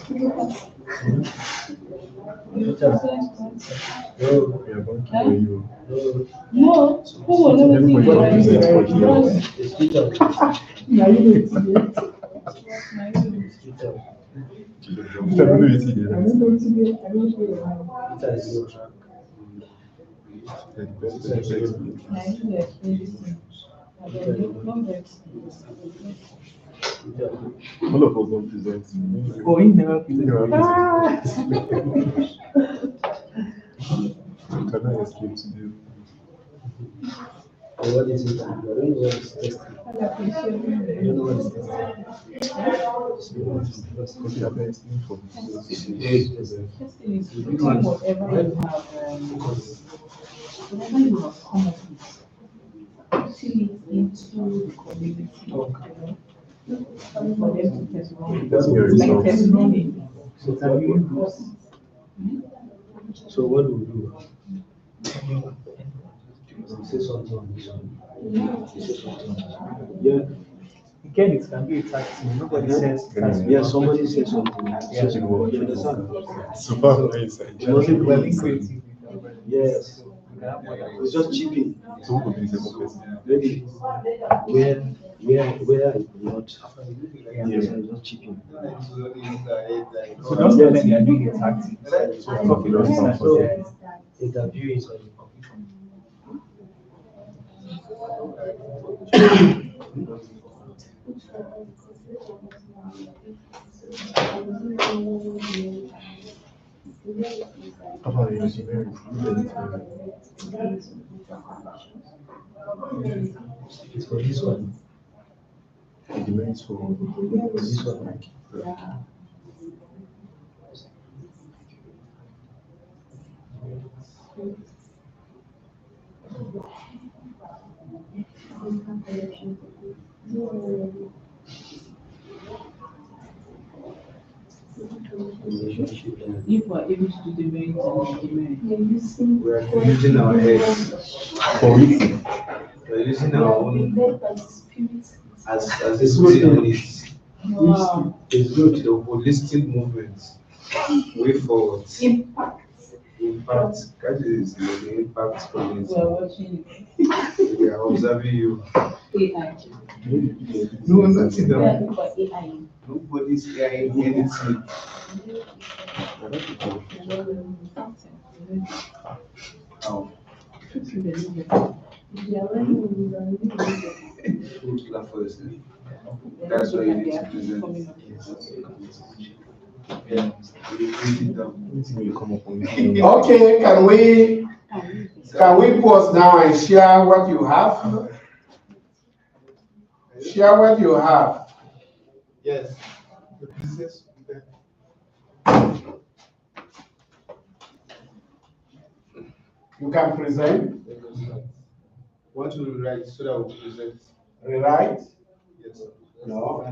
are going to hear you. No, who will never see Everybody you? presents for you. Yeah, you know it's there. I don't know it's here. I don't know it's there. I don't know. The best thing is explain. I need to explain this thing. I don't know that. All of us don't present. Oh, he never You know, presents. you cannot escape today. What is it? I don't know what is testing. I don't know what is Because you have been explaining for me. Testing is putting whatever you have come up with. putting it into the community, for them to testimony, That's your like result. testimony. So can you, so what do we do? Say something on this one. Say something. Yeah. Again, it can be a tactic. Nobody says. Yeah, somebody said something. Yeah. You understand? Super nice. You mustn't We're be being creative. Yes. We can have more than It's just chipping. So who could be the second person? Maybe where it's not. Yes, it's not chipping. So don't tell them they are doing a tactic. Okay, that's fine. So interview is on the Papa, you see, very It's for this one. the merits for This one. Relationship. If we're able to do the merit and the demerit. We are using our heads. for it. We are using our own as a It's student. good. Wow. It's good, the holistic movements, way forward. Impact. Impact, that is the impact community. We're watching it. We are observing you. AI. No, nothing. We are looking for AI. Nobody's hearing anything. How? Food plan for yourself. That's why you need to present. Yeah, you break it down. Anything will come up on Okay, can we pause now and share what you have? Share what you have. Yes. The business. You can present, Want to write so that we present? rewrite. Yes. No,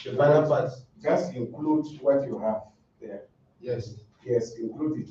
The final part. just include what you have there. Yes. Yes, include it.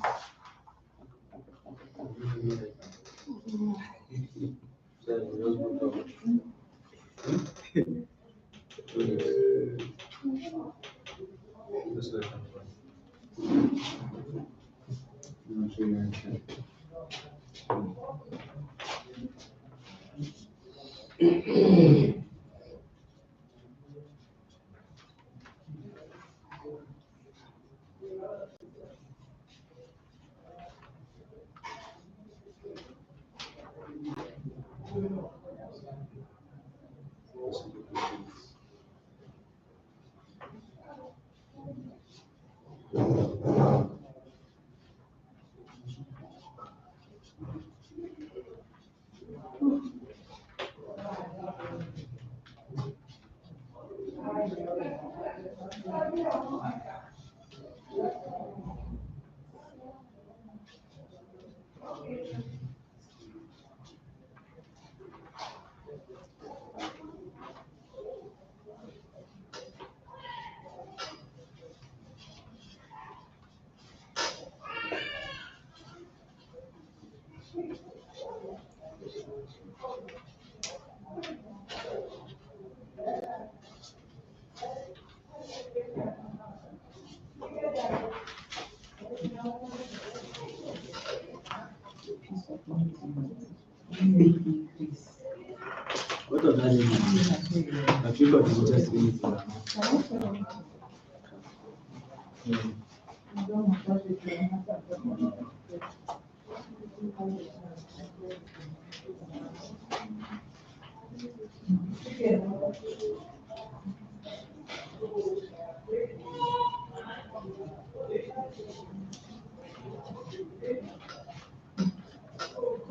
What does that mean? I feel like it's just anything.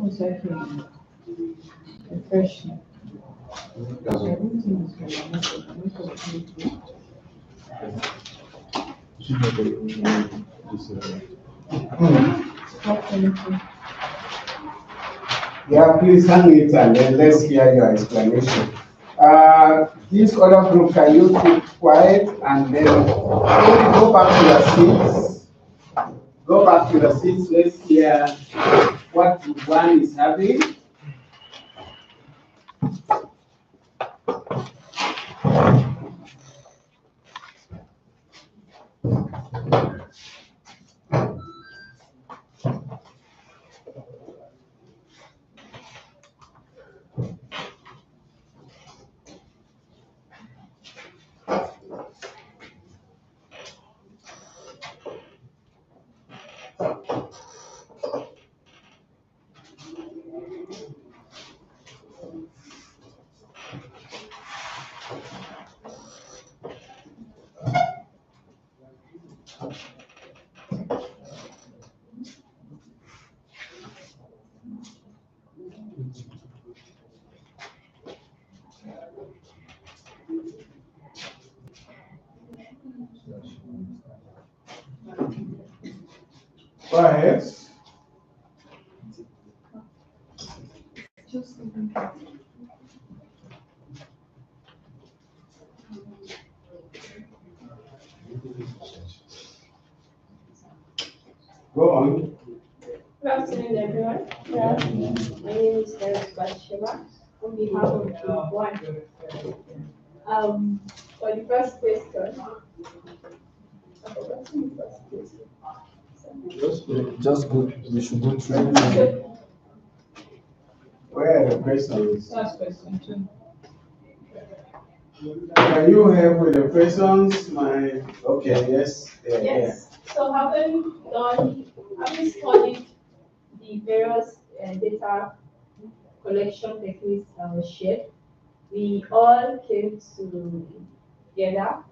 Exactly. Refreshing. Everything is Should not be this, Stop anything. Yeah, please hang it and then let's hear your explanation. This other group, can you keep quiet and then maybe go back to your seats? Go back to your seats. Let's hear what group one is having. Go ahead. Go on. Good afternoon, everyone. Yeah. My name is Eric Batsheva on behalf of Group 1. For the first question, I've forgotten the first question. Just go, we should go through. Where are the questions? That's question 2. Can you help with the questions? Okay, yes. Yes. So having studied the various data collection techniques that were shared, we all came together,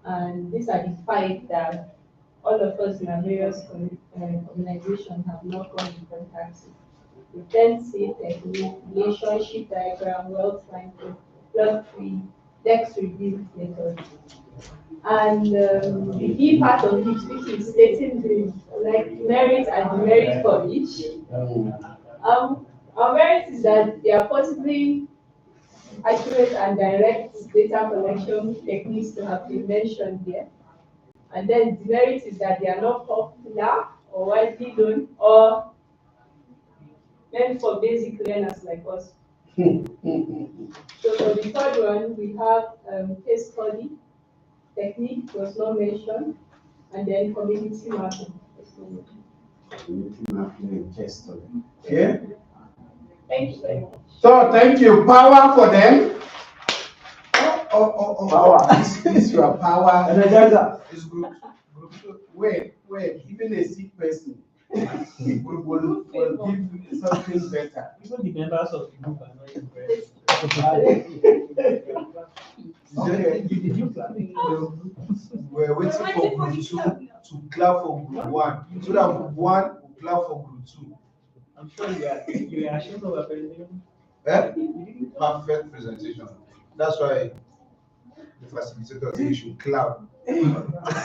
and these are the 5 that all of us in our various organizations have not gone in contact with. The 10C technique, relationship diagram, wealth cycle, plot tree, Dex review method. And the B part of it, which is stating the merit and demerit for each. Our merit is that they are possibly accurate and direct data collection techniques to have been mentioned here. And then demerit is that they are not popular or widely known or meant for basic learners like us. So for the third one, we have case study technique was not mentioned, and then community mapping was not mentioned. Community mapping and case study. Okay. Thank you very much. So thank you. Power for them. Power. This is your power. Energizer. This group. Wait. Even a sick person will give something better. Even the members of the group are not impressed. We're waiting for group 2 to clap for group 1, so that group 1 will clap for group 2. I'm sure you are ashamed of our presentation. Perfect presentation. That's why the facilitator said you should clap.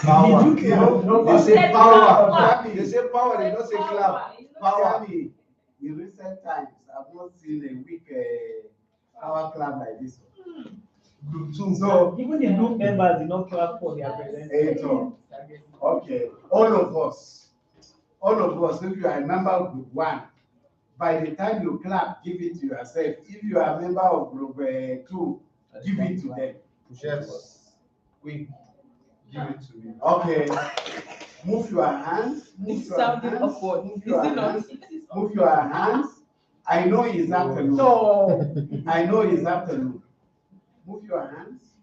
Power. They say power. They say power, they don't say clap. Power. In recent times, I've not seen a weak power club like this. Group 2. So even the group members did not clap for their presentation. Okay, all of us, if you are a member of group 1, by the time you clap, give it to yourself. If you are a member of group 2, give it to them. Yes. Quick. Give it to me. Okay. Move your hands. Move your hands. I know it's afternoon. No. I know it's afternoon. Move your hands.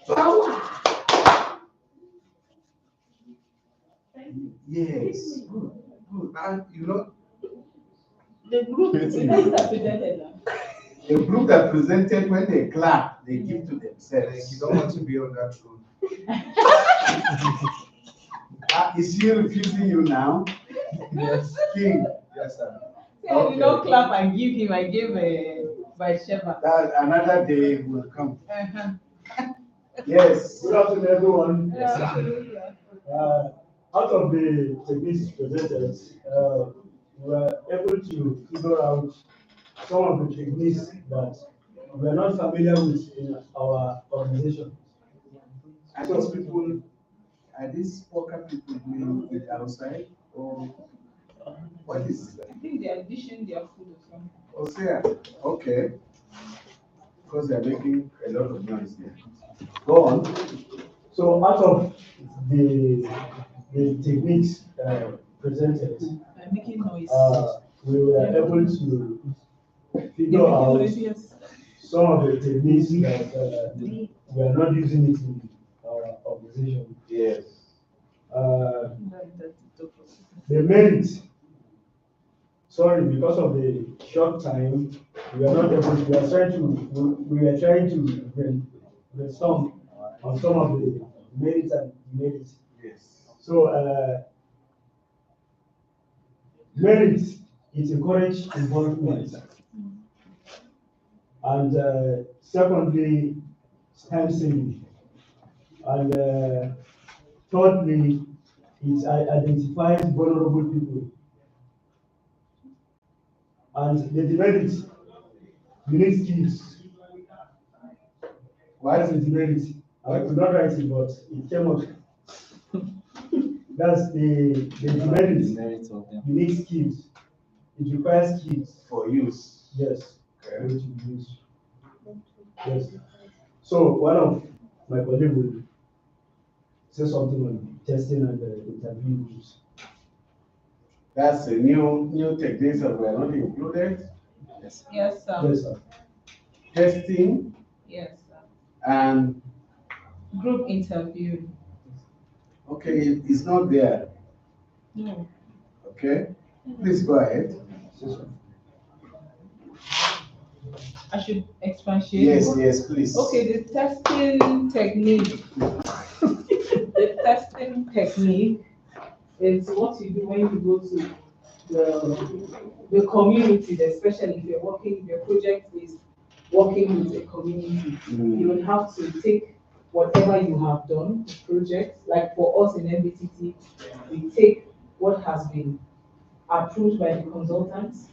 Power. Yes. Good. And The group the group that presented, when they clap, they give to themselves. You don't want to be on that road. Is she refusing you now? Yes. King. Yes, sir. I did not clap and give him, I gave Vice Shepherd. That another day will come. Yes. Good afternoon, everyone. Yes, sir. out of the techniques presented, we were able to figure out some of the techniques that we are not familiar with in our organization. Are these people, are these poker people doing it outside or what is? I think they are dishing their food or something. Oh, say, okay. Because they're making a lot of noise there. Go on. So out of the techniques presented, Making noise. we were able to figure out some of the techniques that we are not using it in our organization. Yes. The merit, sorry, because of the short time, we are not able, we are trying to brainstorm on some of the merits and demerits. Yes. So, merit, it encourages involvement. And secondly, time saving. And thirdly, it identifies vulnerable people. And the demerit, you need skills. Why is the demerit? I could not write it, but it came up. That's the demerit. You need skills. It requires skills. For use. Yes. Okay. For it to be used. Yes. So one of my colleagues will say something on testing and interview groups. That's a new techniques that were not included. Yes, sir. Yes, sir. Testing Yes, sir. and Group interview. okay, it's not there. No. Okay, please go ahead. I should expatiate. Yes, please. Okay, the testing technique. The testing technique is what you do when you go to the community, especially if your project is working with a community. You will have to take whatever you have done, the project, like for us in MBTT, we take what has been approved by the consultants,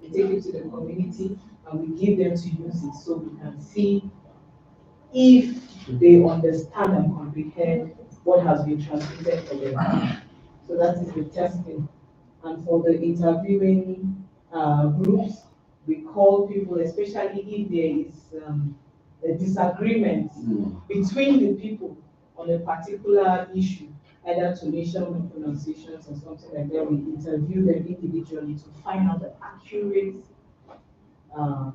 we take it to the community, and we give them to use it so we can see if they understand and comprehend what has been transmitted for them. So that is the testing. And for the interviewing groups, we call people, especially if there is a disagreement between the people on a particular issue, either tonation or pronunciations or something like that, we interview them individually to find out the accurate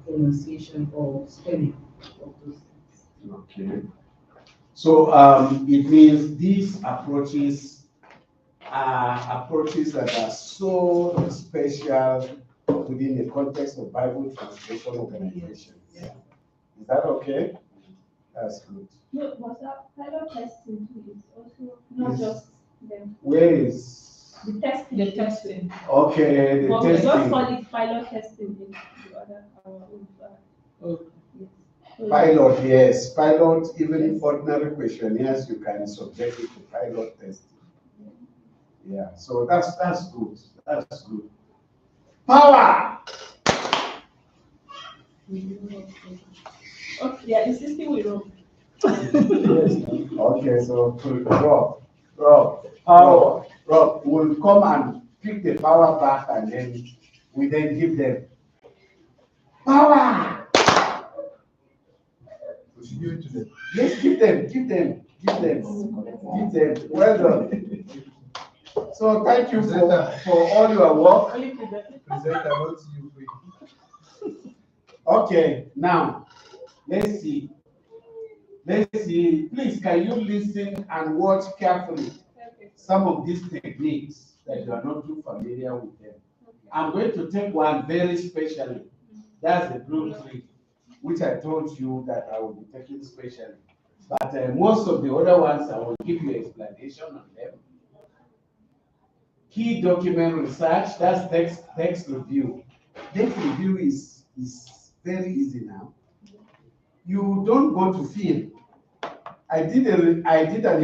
pronunciation or spelling of those things. Okay. So it means these approaches are approaches that are so special within the context of Bible translation organization. Yeah. Is that okay? That's good. No, was that pilot testing is also not Yes. just them. Where is The testing. The testing. okay the But we just testing? call it pilot testing in the other our own. Yes. So Pilot, yes. Pilot, even ordinary questionnaires, you can subject it to pilot testing. Yeah, so that's good. That's good. Power! Okay, yeah, insisting we don't. Okay, so Rob will come and pick the power back and then we then give them power. We should give it to them. Yes, give them. Well done. So thank you for all your work. Presenter, not you. Okay, now let's see. Please, can you listen and watch carefully some of these techniques that you are not too familiar with them. I'm going to take one very specially. That's the group 3, which I told you that I will be taking specially. But most of the other ones, I will give you explanation on them. Key document research, that's text review. Text review is very easy now. You don't go to field. I did an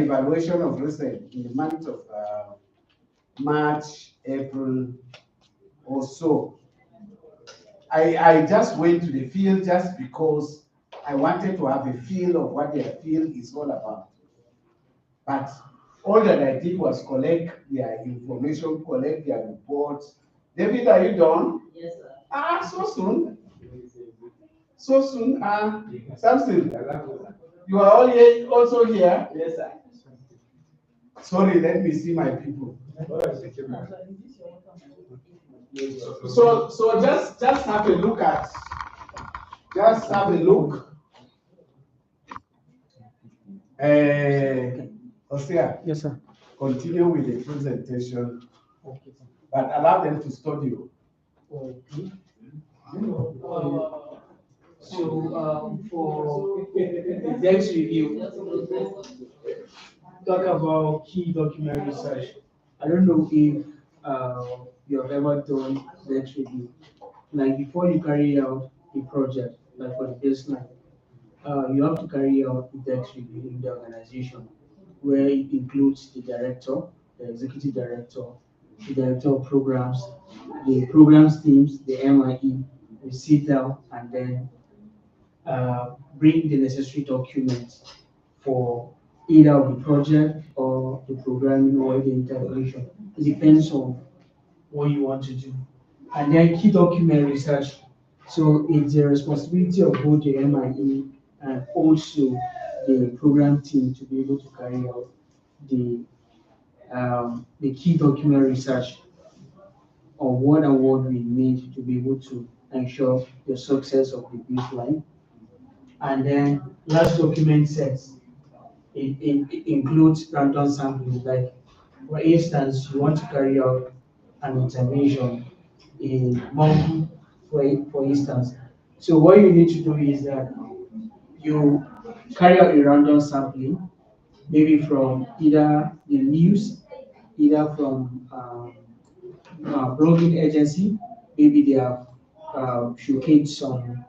evaluation of recent in the month of March, April or so. I just went to the field just because I wanted to have a feel of what their field is all about. But all that I did was collect their information, collect their reports. David, are you done? Yes, sir. So soon. So soon. Samson, you are all here, also here? Yes, sir. Sorry, let me see my people. So just have a look at, Hosea. Yes, sir. Continue with the presentation, but allow them to study. Okay. For the next review, talk about key document research. I don't know if you have ever done next review. Like before you carry out a project, like for the baseline, you have to carry out the next review in the organization, where it includes the director, the executive director, the director of programs, the programs teams, the MIE. We sit down and then bring the necessary documents for either of the project or the programming or the integration. It depends on what you want to do. And then key document research. So it's the responsibility of both the MIE and also the program team to be able to carry out the key document research on what and what we need to be able to ensure the success of the baseline. And then last document sets, it includes random sampling. Like for instance, you want to carry out an intervention in Mongo, for instance. So what you need to do is that you carry out a random sampling, maybe from either the news, either from blogging agency, maybe they have showcased some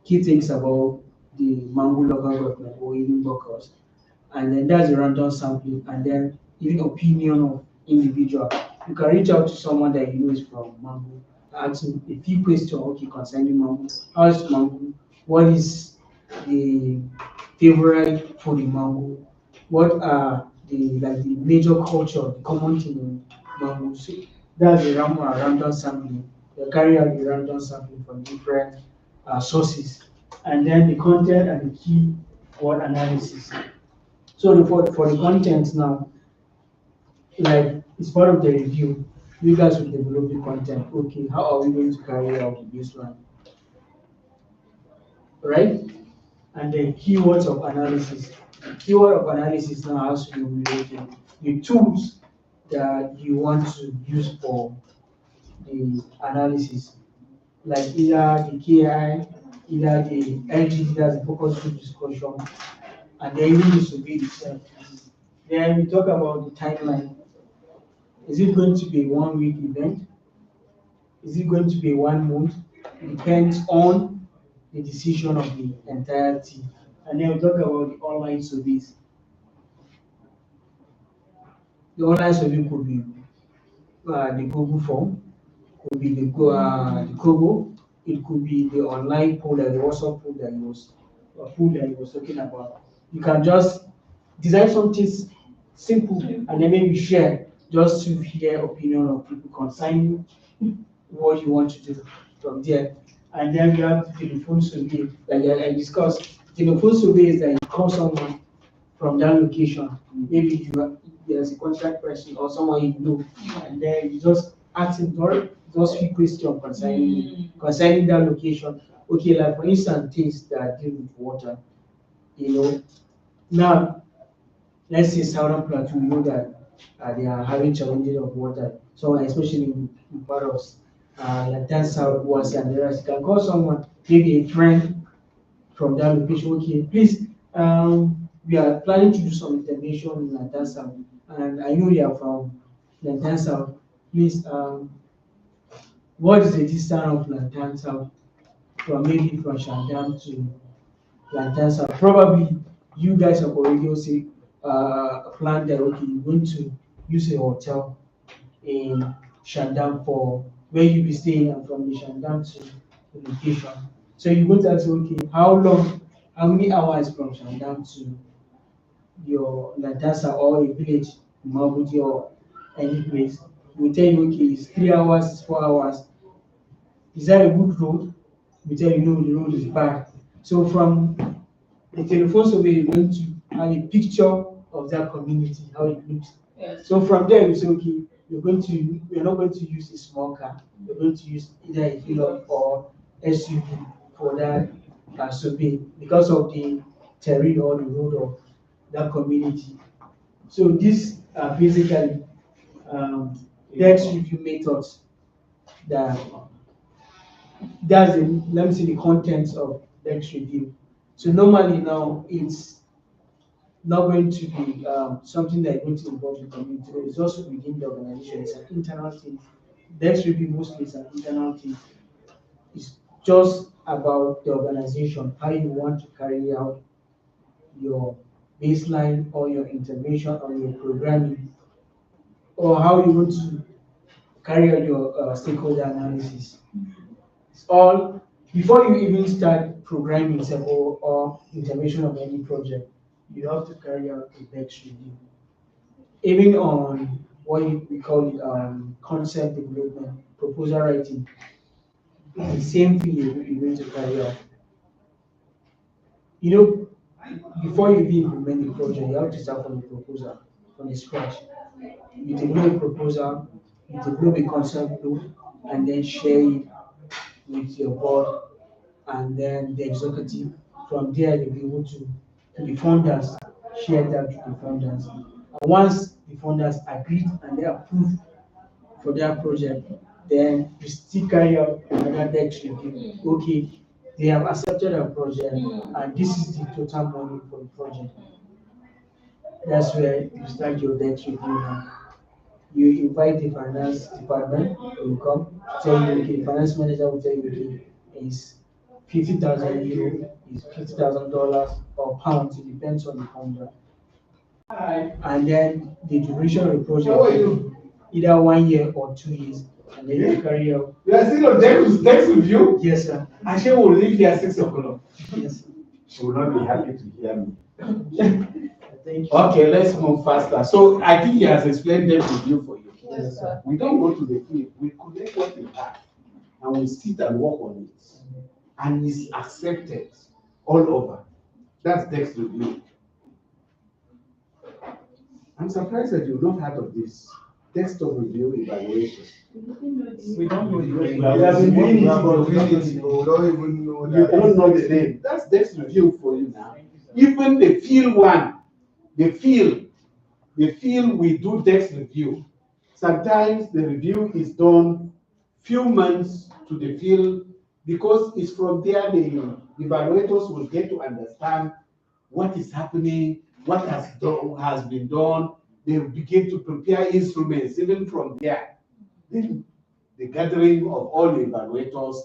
key things about the Mango local government or even Bokos. And then that's a random sampling, and then giving opinion of individual. You can reach out to someone that you know is from Mango, ask him a few questions, okay, concerning Mango. How is Mango? What is the favorite food in Mango? What are the major culture, the common thing in Mango? So that's a random sampling. You carry out the random sampling from different sources, and then the content and the key word analysis. So for the content now, like it's part of the review, you guys will develop the content. Okay, how are we going to carry out the baseline? Right? And then keywords of analysis. Keyword of analysis now has to do with the tools that you want to use for the analysis, like either the KI, either the LGD, that's the focus group discussion, and then even the survey itself. Then we talk about the timeline. Is it going to be a 1 week event? Is it going to be 1 month? It depends on the decision of the entire team. And then we talk about the online surveys. The online survey could be the Google form, could be the Kobo, it could be the online poll, the WhatsApp poll that he was talking about. You can just design something simple and then maybe share just to hear opinion of people concerning what you want to do from there. And then we have the telephone survey, like I discussed. Telephone survey is that you call someone from that location. Maybe there's a contact person or someone you know, and then you just ask him just few questions concerning that location. Okay, like for instance, things that deal with water, Now, let's say Southern Plateau, we know that they are having challenges of water. So especially in part of like that South was and the rest. You can call someone, maybe a friend from that location. Okay, please, we are planning to do some intervention in Lantan South, and I know you are from Lantan South. Please, what is the distance of Lantan South from maybe from Shandam to Lantan South? Probably you guys have already also planned that, okay, you're going to use a hotel in Shandam for where you be staying and from the Shandam to the location. So you're going to ask, okay, how many hours from Shandam to your Ladasa or a village, Mabuji or any place? We tell you, okay, it's 3 hours, it's 4 hours. Is that a good road? We tell you, no, the road is bad. So from the telephone survey, you're going to have a picture of that community, how it looks. Yes. So from there, we say, okay, we're not going to use a small car. We're going to use either a Hilux or SUV for that survey because of the terrain or the road of that community. So these are basically text review methods that let me see the contents of text review. So normally now it's not going to be something that is going to involve the community. It's also within the organization. It's an internal thing. Dex review mostly is an internal thing. It's just about the organization, how you want to carry out your baseline or your intervention or your programming, or how you want to carry out your stakeholder analysis. It's all before you even start programming or intervention of any project, you have to carry out a Dex review. Even on what we call it concept development, proposal writing, the same thing you're going to carry out. You know, before you even implement the project, you have to start from the proposal, from the scratch. You develop a proposal, you develop a concept book, and then share it with your board and then the executive. From there, they'll be able to the funders, share that with the funders. And once the funders agree and they approve for their project, then we still carry out another debt review. Okay, they have accepted our project and this is the total money for the project. That's where you start your debt review now. You invite the finance department, they will come, tell you, okay, the finance manager will tell you, okay, it's 50,000 euro, it's $50,000 or pounds, it depends on the funder. And then the duration of the project will be either 1 year or 2 years, and then you carry out. You are still on Dex review? Yes, sir. Ashe will leave here 6 o'clock. Yes. She will not be happy to hear me. Thank you. Okay, let's move faster. So I think he has explained Dex review for you. Yes, sir. We don't go to the field, we collect what we have and we sit and work on it. And it's accepted all over. That's Dex review. I'm surprised that you've not heard of this. Desktop review evaluation. We don't know the We name. have been doing it, but We don't even know you that. don't know the name. That's Dex review for you now. Even the field one, the field we do Dex review. Sometimes the review is done few months to the field because it's from there the evaluators will get to understand what is happening, what has been done. They begin to prepare instruments even from there. Then the gathering of all the evaluators,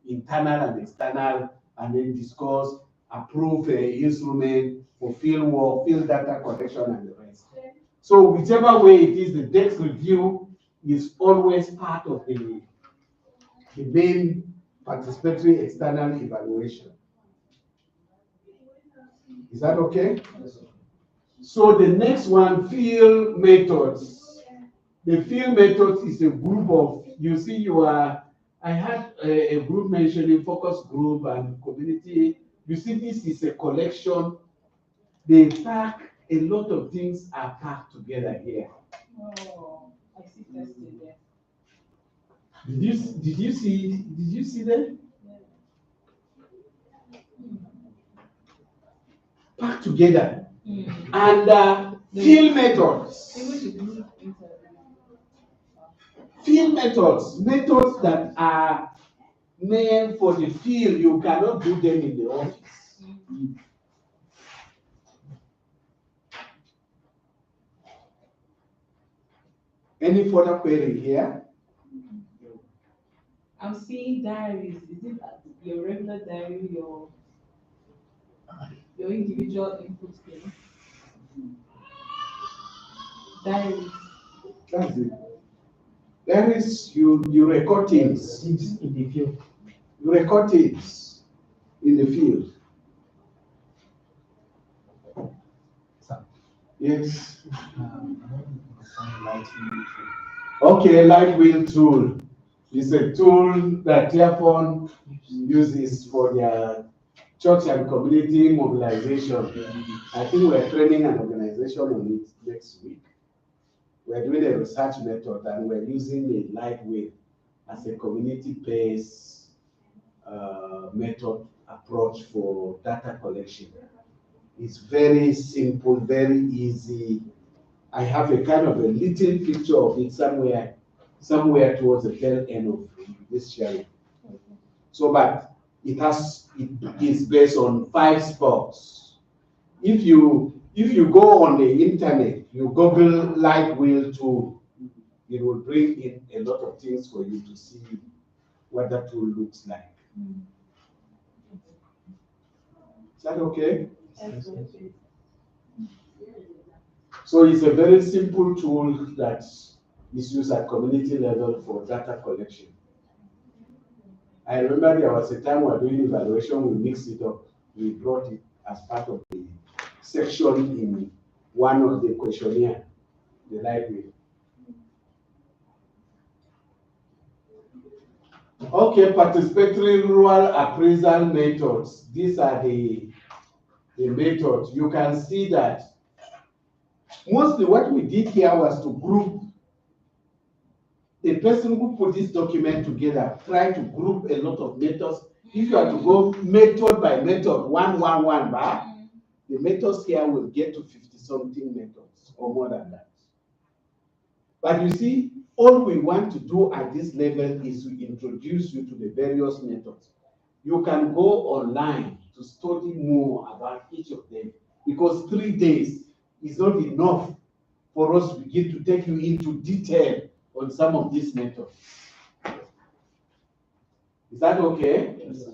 internal and external, and then discuss, approve the instrument for field work, field data collection, and the rest. So whichever way it is, the Dex review is always part of the main participatory external evaluation. Is that okay? So the next one, field methods. The field methods is a group of, you see, I had a group mentioning focus group and community. You see, this is a collection. They pack, a lot of things are packed together here. Oh, I see tested there. Did you see them? Packed together. And field methods. Field methods that are meant for the field, you cannot do them in the office. Any further query here? I'm seeing diaries. Is it your regular diary, your individual input thing? Diaries. That's it. There is, you record things. In the field. You record things in the field. Yes. Okay, light wheel tool is a tool that Clearphone uses for their church and community mobilization. I think we're training an organization on it next week. We're doing a research method and we're using a light wheel as a community-based method approach for data collection. It's very simple, very easy. I have a kind of a little picture of it somewhere towards the tail end of this sharing. So, but it is based on 5 spots. If you go on the internet, you Google light wheel tool, it will bring in a lot of things for you to see what that tool looks like. Is that okay? So it's a very simple tool that is used at community level for data collection. I remember there was a time we were doing evaluation, we mixed it up. We brought it as part of the section in one of the questionnaire, the library. Okay, participatory rural appraisal methods. These are the methods. You can see that mostly what we did here was to group the person who put this document together, try to group a lot of methods. If you are to go method by method, one, the methods here will get to 50-something methods or more than that. But you see, all we want to do at this level is to introduce you to the various methods. You can go online to study more about each of them, because 3 days is not enough for us to begin to take you into detail on some of these methods. Is that okay? Yes.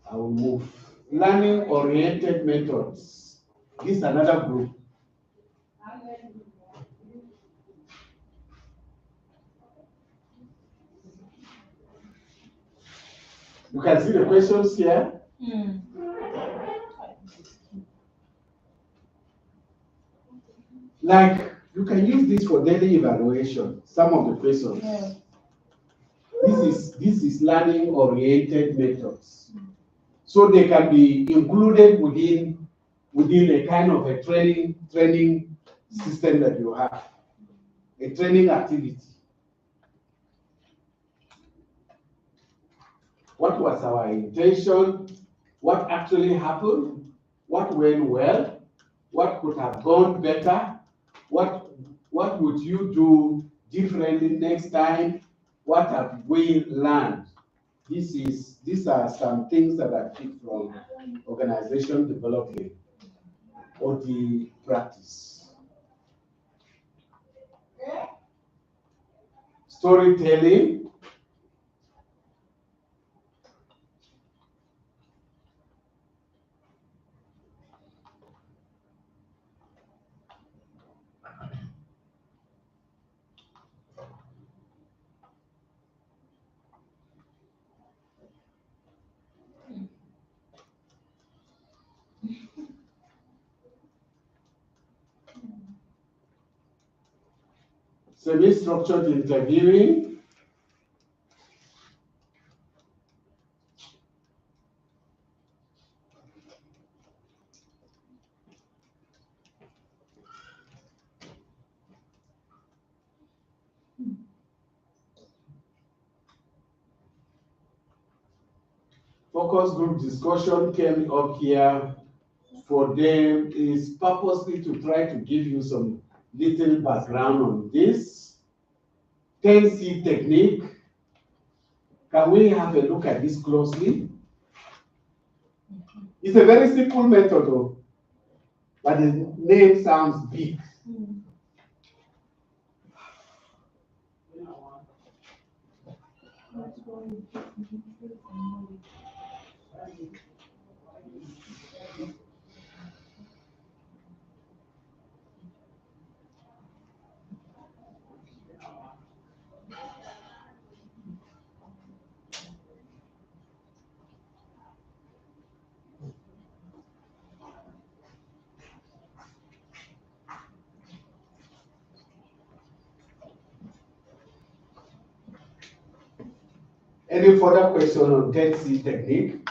I will move. Learning-oriented methods. This is another group. You can see the questions here. Like, you can use this for daily evaluation, some of the questions. Yeah. This is learning-oriented methods. So they can be included within a kind of a training system that you have, a training activity. What was our intention? What actually happened? What went well? What could have gone better? What would you do differently next time? What have we learned? These are some things that I picked from organization development or the practice. Storytelling. Semi-structured interviewing. Focus group discussion came up here. For them is purposely to try to give you some little background on this. 10C technique. Can we have a look at this closely? It's a very simple method, though, but the name sounds big. Any further question on 10C technique?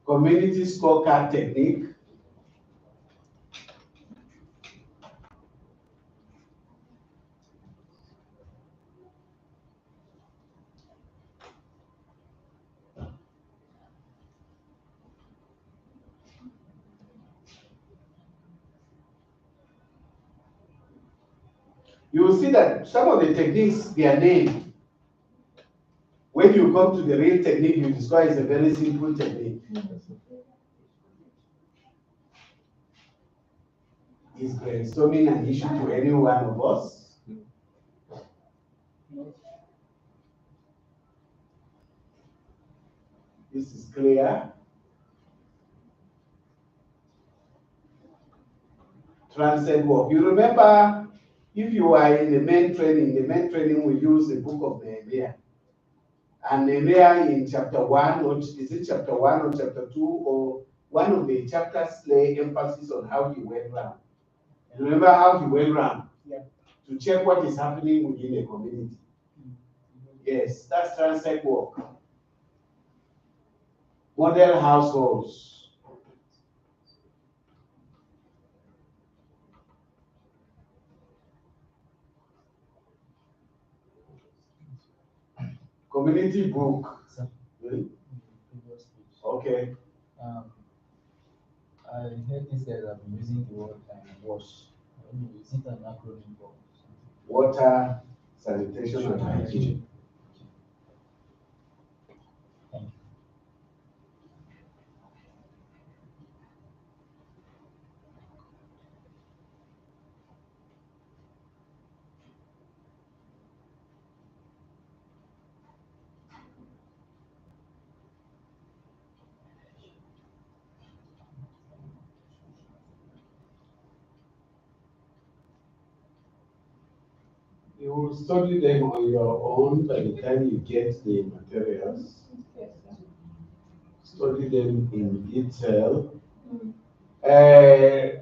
Community scorecard technique. You will see that some of the techniques, they are named. When you come to the real technique, you discover it's a very simple technique. Is brainstorming an issue to any one of us? This is clear. Transit work. You remember, if you are in the main training we use the book of Nehemiah. And Nehemiah in chapter 1, or is it chapter 1 or chapter 2, or one of the chapters lay emphasis on how he went around. Remember how he went around? Yeah. To check what is happening within the community. Yes, that's transit work. Model households. Community book. Really? Okay. I heard instead of using the word wash. Is it an acronym for something? Water, sanitation, and hygiene. Thank you. You will study them on your own by the time you get the materials. Study them in detail. The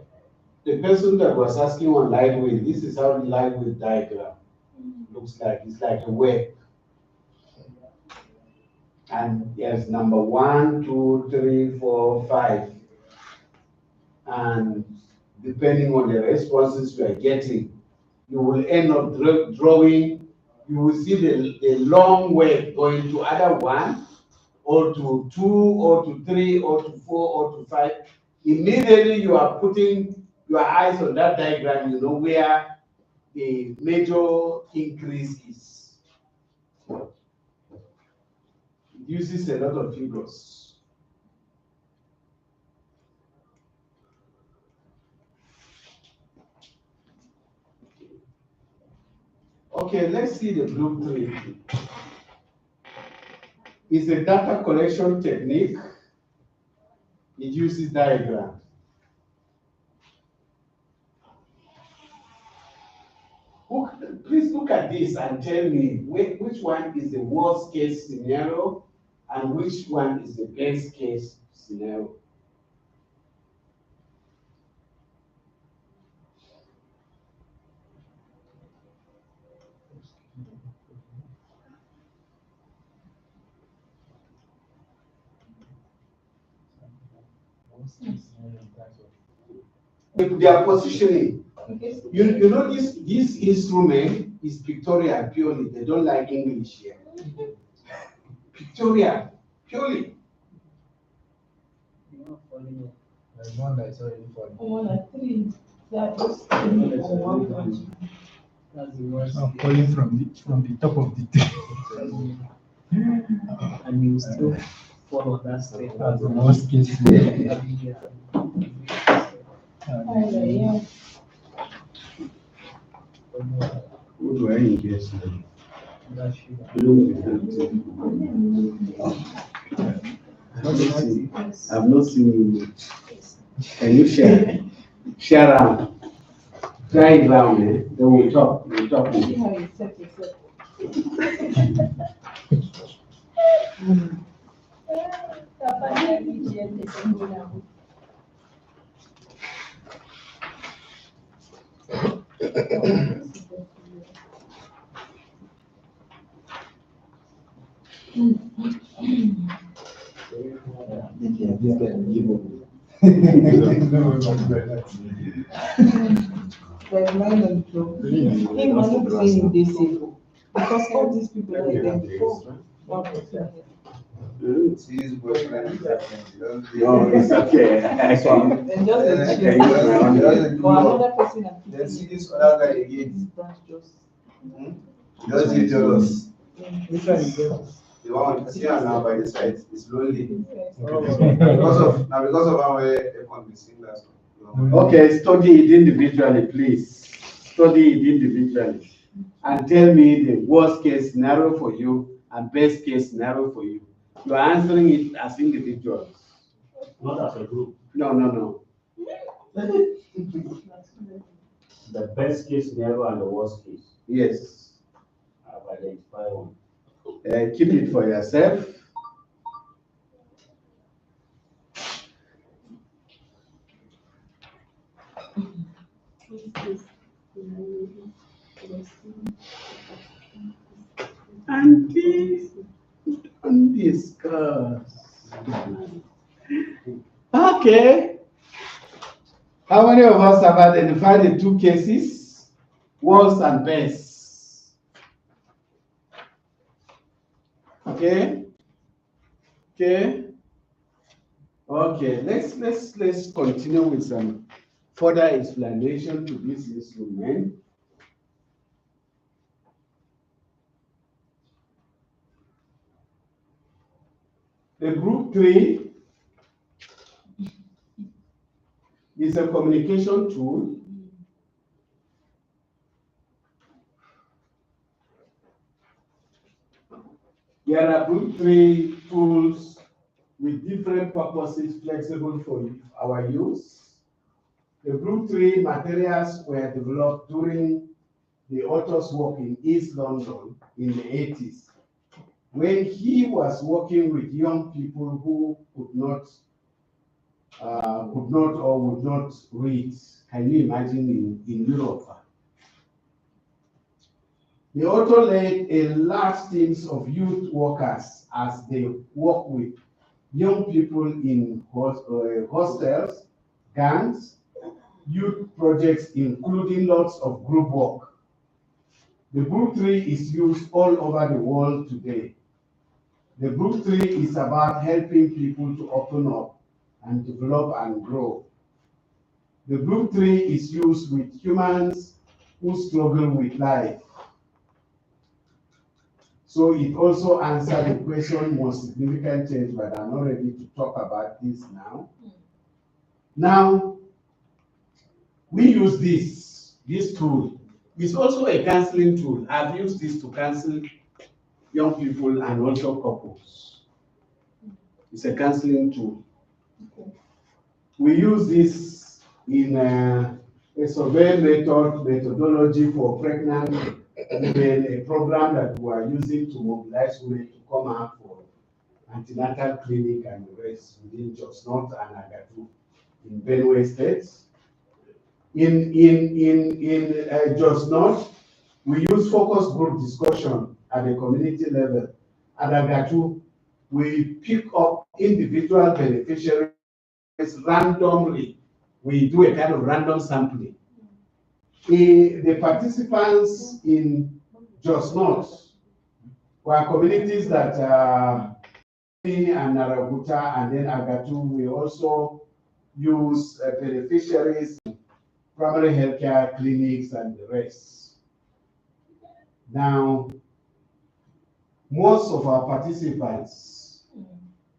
person that was asking on lightweight, this is how the lightweight diagram looks like. It's like a web. And there's number 1, 2, 3, 4, 5. And depending on the responses you are getting, you will end up drawing, you will see the long web going to either 1, or to 2, or to 3, or to 4, or to 5. Immediately you are putting your eyes on that diagram, you know where the major increase is. It uses a lot of figures. Okay, let's see the blueprint. It's a data collection technique. It uses diagram. Please look at this and tell me which one is the worst case scenario and which one is the best case scenario. Their positioning. You know this instrument is pictorial purely. They don't like English here. Pictorial purely. There's one that is already falling. One or 3. That is That's the worst. Falling from the top of the tree. And you still fall on that step. That's the worst case. Who do I engage now? I've not seen you. Can you share? Share around. Try it round, eh? Then we'll talk. We'll talk. See how you set yourself. There's mine on the floor. Him not saying this evil. Because all these people are there before. One person here. See his boyfriend is happening. No, it's okay. Then just I a can use my own. For another person I'm Then see this other guy again. that's just. Just be jealous. Which one is that? The one see her now by the side is lonely. Oh. Because of how everyone is sing that song. Okay, study it individually, please. Study it individually. And tell me the worst case scenario for you and best case scenario for you. You are answering it as individuals. Not as a group. No. The best case scenario and the worst case. Yes. I've identified one. Keep it for yourself. And discuss. Okay. How many of us have identified the two cases? Worst and best. Okay. Let's continue with some further explanation to this instrument. The group 3 is a communication tool. There are group 3 tools with different purposes flexible for our use. The group 3 materials were developed during the author's work in East London in the 80s, when he was working with young people who could not or would not read. Can you imagine in Europe? The author led a large teams of youth workers as they work with young people in hostels, gangs, youth projects, including lots of group work. The group 3 is used all over the world today. The group 3 is about helping people to open up and develop and grow. The group 3 is used with humans who struggle with life. So it also answers the question, most significant change, but I'm not ready to talk about this now. Now, we use this tool. It's also a counseling tool. I've used this to counsel young people and also couples. It's a counseling tool. We use this in a survey methodology for pregnant women, a program that we are using to mobilize women to come out for antenatal clinic and the rest within Jos North and Agatu in Benue State. In Jos North, we use focus group discussion at the community level. At Agatu, we pick up individual beneficiaries randomly. We do a kind of random sampling. The participants in Jos North were communities that and Naraguta and then Agatu. We also use beneficiaries, primary healthcare clinics and the rest. Now, most of our participants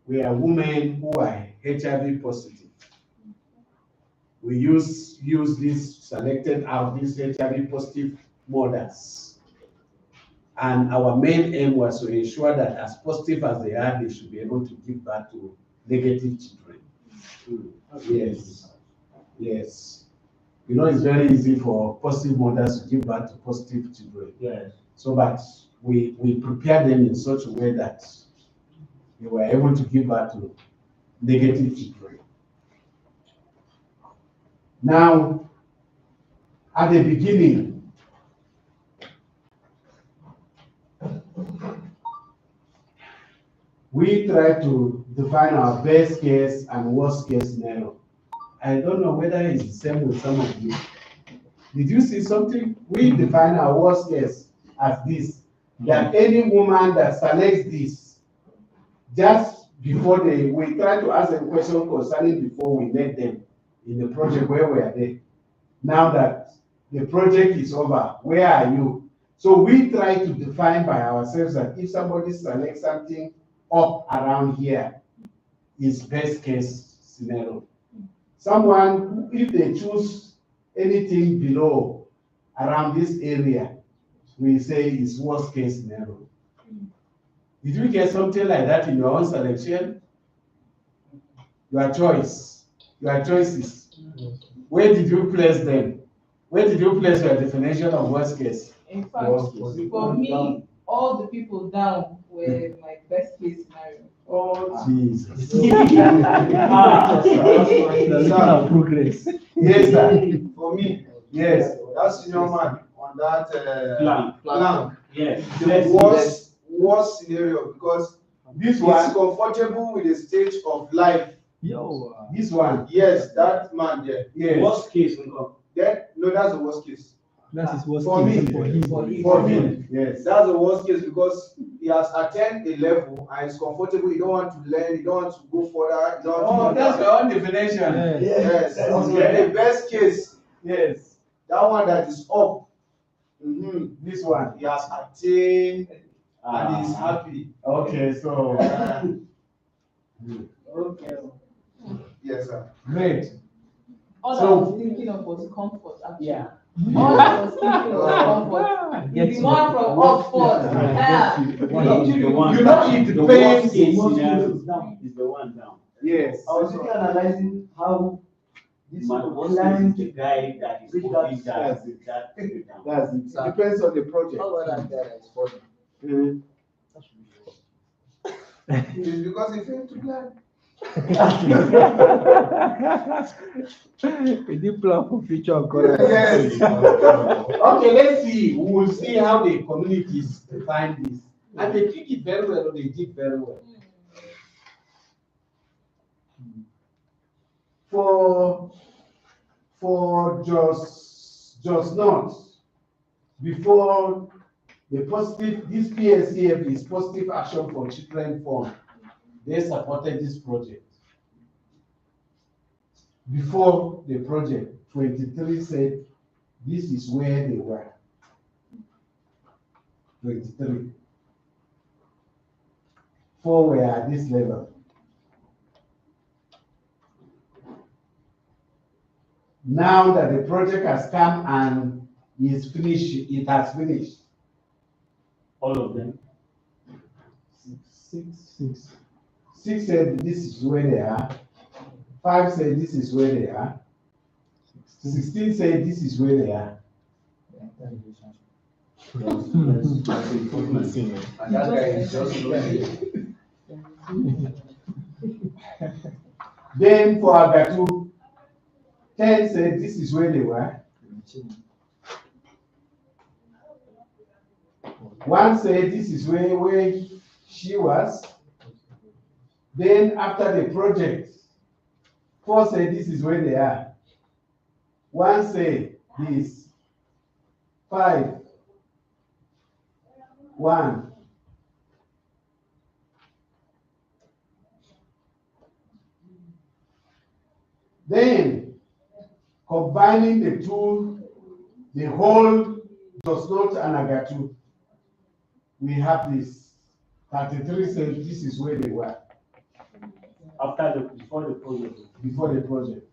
were women who are HIV positive. We use this selected out these HIV positive mothers. And our main aim was to ensure that as positive as they are, they should be able to give back to negative children. Yes, yes. You know, it's very easy for positive mothers to give back to positive children. Yes. So, but we prepare them in such a way that they were able to give back to negative children. Now, at the beginning, we try to define our best case and worst case scenario. I don't know whether it's the same with some of you. Did you see something? We define our worst case as this, that any woman that selects this, just before we try to ask them question concerning before we met them in the project, where were they? Now that the project is over, where are you? So we try to define by ourselves that if somebody selects something up around here, is best case scenario. Someone, if they choose anything below around this area, we say is worst case scenario. Did you get something like that in your own selection? Your choice, your choices. Where did you place them? Where did you place your definition of worst case? In fact, for me, all the people down were my best case scenario. Oh, Jesus. Progress. Yes, sir. For me, Yes. that senior man on that Plan. Yes. the worst scenario, because This he's one, comfortable with the stage of life. this one. Yes, that man there. Yes. Worst case, That no, that's the worst case. That is what For me, For me, yes. That's the worst case because he has attained a level and is comfortable. He don't want to learn. He don't want to go further. He don't Oh, want to that's your own definition. Yes. Okay. The best case, Yes. that one that is up. This one. He has attained and he is happy. Okay, so Okay. Yes, sir. great. All So- I was thinking of was comfort, actually. Yeah. All I was thinking was comfort. The one from Oxford. You know, it the worst depends. case scenario is the one down. Yes. I was really analyzing how this Man, worst case is client. the guy that is Reach hoping that's that down. That's it. It depends on the project. How about that guy that is falling? Mhm. It's because he failed to plan. We did plan for future Yes. Okay, let's see. We will see how the communities define this. And they pick it very well, or they did very well. For just not, before the positive, this PSCF is Positive Action for Children Fund. They supported this project. Before the project, 23 said this is where they were. 23. 4 were at this level. Now that the project has come and is finished, it has finished. All of them. 6 said this is where they are. 5 said this is where they are. 16 said this is where they are. And that guy is just looking. Then for Agatu, 10 said this is where they were. 1 said this is where she was. Then after the project, 4 said this is where they are. 1 said this. 5. 1. Then combining the two, the whole does not and Agatu, we have this. 33 said this is where they were. Before the project. Before the project.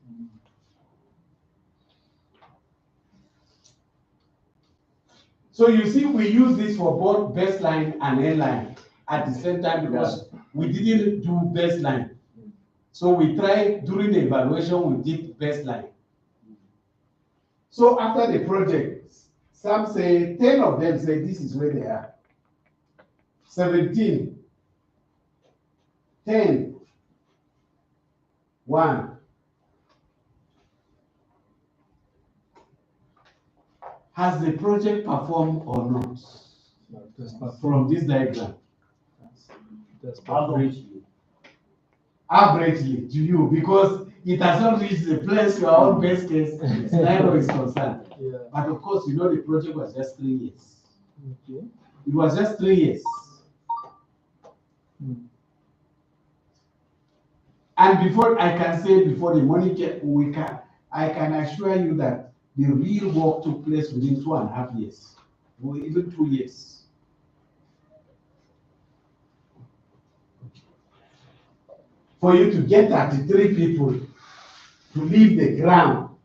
So you see, we use this for both baseline and endline at the same time because we didn't do baseline. So we tried during the evaluation, we did baseline. So after the project, some say, 10 of them say this is where they are. 17, 10, 1. Has the project performed or not? From this diagram. Averagely to you, because it has not reached the place your own best case scenario is concerned. Yeah. But of course, you know the project was just 3 years. Okay. It was just 3 years. And before I can say before the money I can assure you that the real work took place within 2.5 years, or even 2 years. For you to get 33 people to leave the ground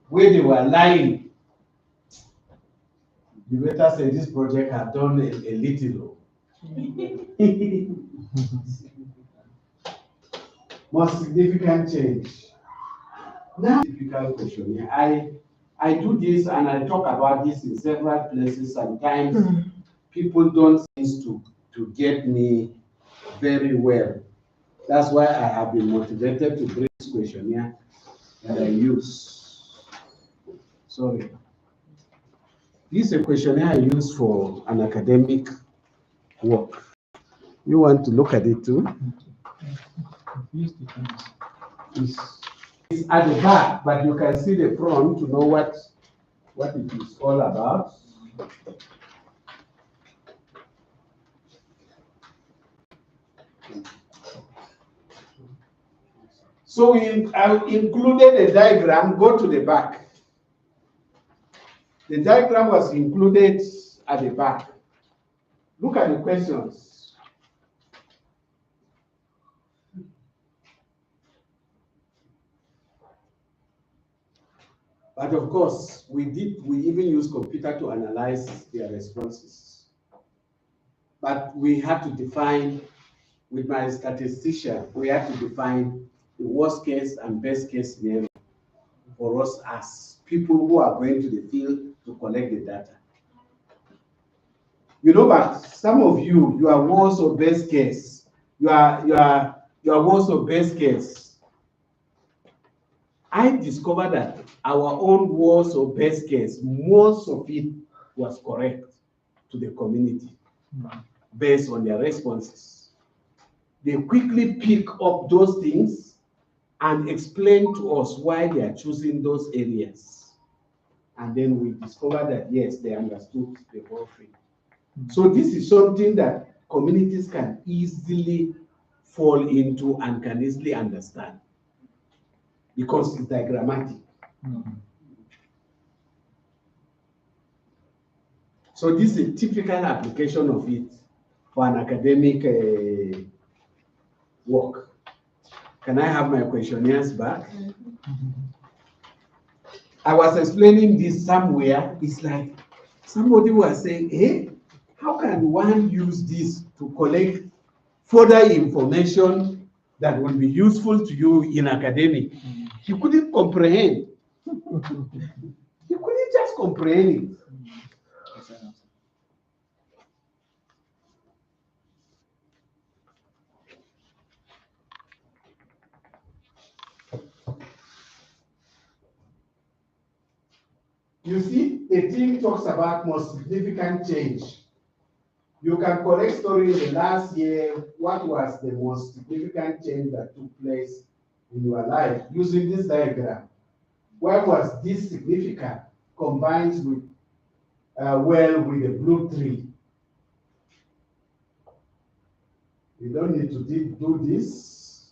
where they were lying, you better say this project has done a little. Most significant change. Now, typical question. I do this and I talk about this in several places. Sometimes people don't seem to get me very well. That's why I have been motivated to bring this questionnaire that I use. Sorry. This is a questionnaire I use for an academic work. You want to look at it too? It's at the back, but you can see the front to know what it is all about. So I included a diagram. Go to the back. The diagram was included at the back. Look at the questions. But of course, we even used computer to analyze their responses. But we had to define, with my statistician, we had to define the worst case and best case scenario for us as people who are going to the field to collect the data. You know, but some of you are worst or best case. You are worst or best case. I discovered that our own worst or best case, most of it was correct to the community based on their responses. They quickly pick up those things and explain to us why they are choosing those areas. And then we discover that, yes, they understood the whole thing. So this is something that communities can easily fall into and can easily understand because it's diagrammatic. So this is a typical application of it for an academic work. Can I have my questionnaires back? I was explaining this somewhere. It's like somebody was saying, hey, how can one use this to collect further information that will be useful to you in academic? He couldn't comprehend. He couldn't just comprehend it. You see, the thing talks about most significant change. You can collect story in the last year. What was the most significant change that took place in your life using this diagram? Why was this significant combined with well with the blue tree? You don't need to do this.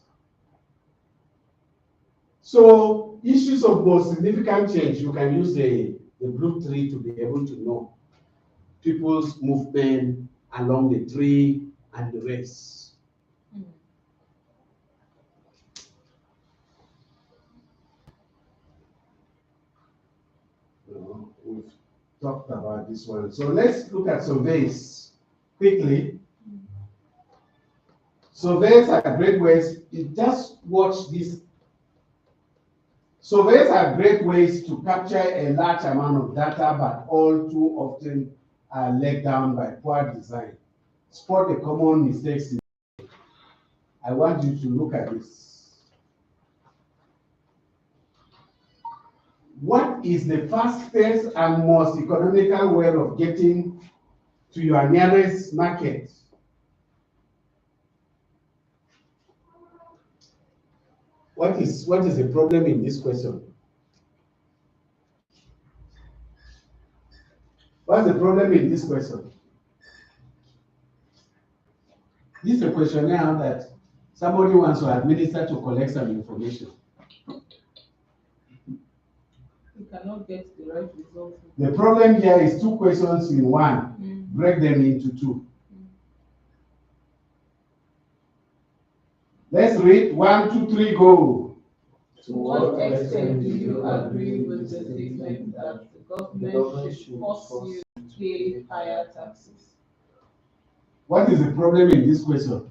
So issues of most significant change, you can use the blue tree to be able to know people's movement along the tree and the rest. talked about this one. So let's look at surveys quickly. Surveys are great ways. You just watch this. Surveys are great ways to capture a large amount of data, but all too often are let down by poor design. Spot the common mistakes. I want you to look at this. What is the fastest and most economical way of getting to your nearest market? What is the problem in this question? What's the problem in this question? This is a questionnaire that somebody wants to administer to collect some information. You cannot get the right result. The problem here is two questions in one. Break them into two. Let's read 1, 2, 3, go. To what extent do you agree with the statement that the government should force you to pay higher taxes? What is the problem in this question?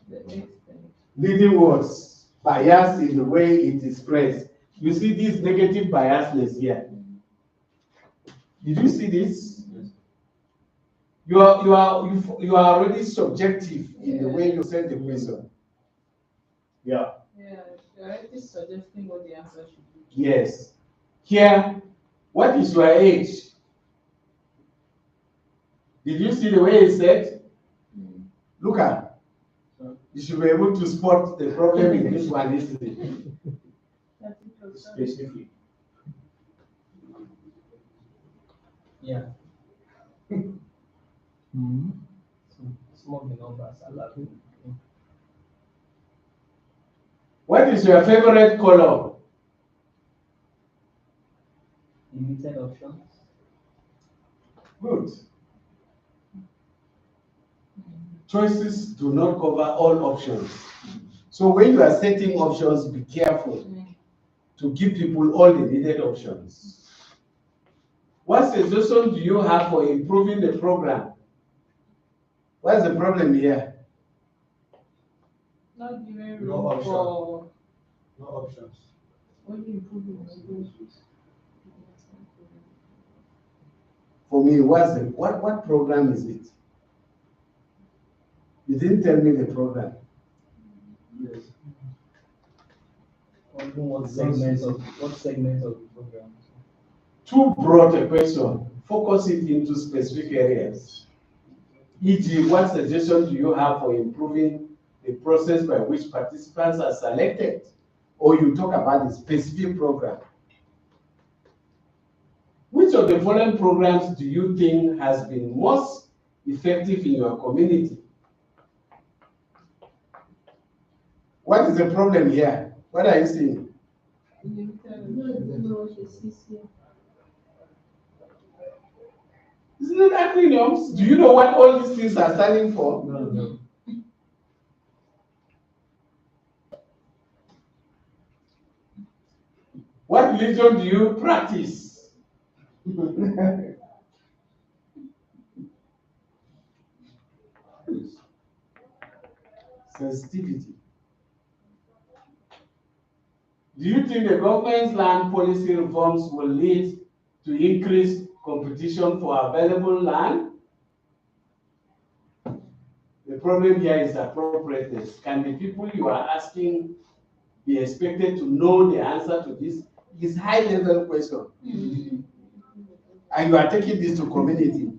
The extent. Leading words, bias in the way it is expressed. You see this negative biasness here. Did you see this? You are already subjective in the way you said the question. Yeah. Yeah, you're already suggesting what the answer should be. Yes. Here, what is your age? Did you see the way he said? Look at. You should be able to spot the problem in this one, isn't it? Specific. Yeah. Small the numbers, I love it. What is your favorite color? Limited options. Good. Choices do not cover all options. So when you are setting options, be careful to give people all the needed options. What suggestion do you have for improving the program? What's the problem here? Not giving No room option. for No options. only improving. For me, what program is it? You didn't tell me the program. Yes. What segment of the program? Too broad a question. Focus it into specific areas. E.g., what suggestion do you have for improving the process by which participants are selected? Or you talk about the specific program. Which of the following programs do you think has been most effective in your community? What is the problem here? What are you saying? Isn't it acronyms? Do you know what all these things are standing for? No. What religion do you practice? Sensitivity. Do you think the government's land policy reforms will lead to increased competition for available land? The problem here is appropriateness. Can the people you are asking be expected to know the answer to this? It's high-level question. And you are taking this to community.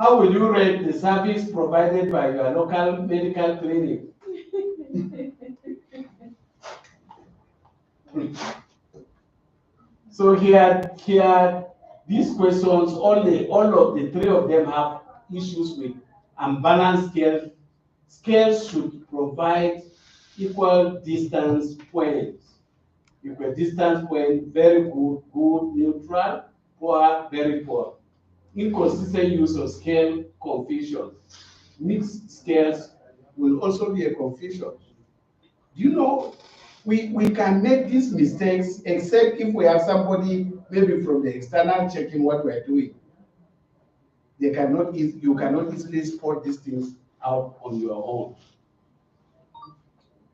How will you rate the service provided by your local medical clinic? So here, these questions, all of the three of them have issues with unbalanced scale. Scales should provide equal distance points. Equal distance point, very good, good, neutral, poor, very poor. inconsistent use of scale confusion. Mixed scales will also be a confusion. Do you know, we can make these mistakes except if we have somebody maybe from the external checking what we're doing. You cannot easily spot these things out on your own.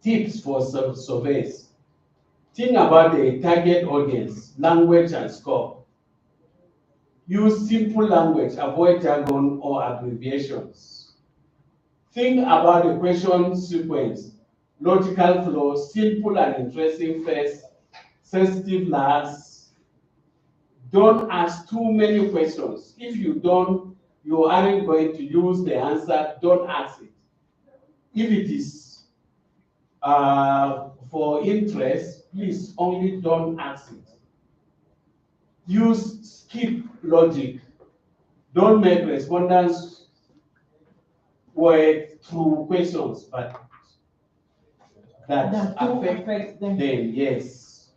Tips for surveys. Think about the target audience, language and scope. Use simple language, avoid jargon or abbreviations. Think about the question sequence, logical flow, simple and interesting first, sensitive last. Don't ask too many questions. If you aren't going to use the answer, don't ask it. If it is for interest, please only don't ask it. Use skip logic. Don't make respondents work through questions, but that affect them. Yes.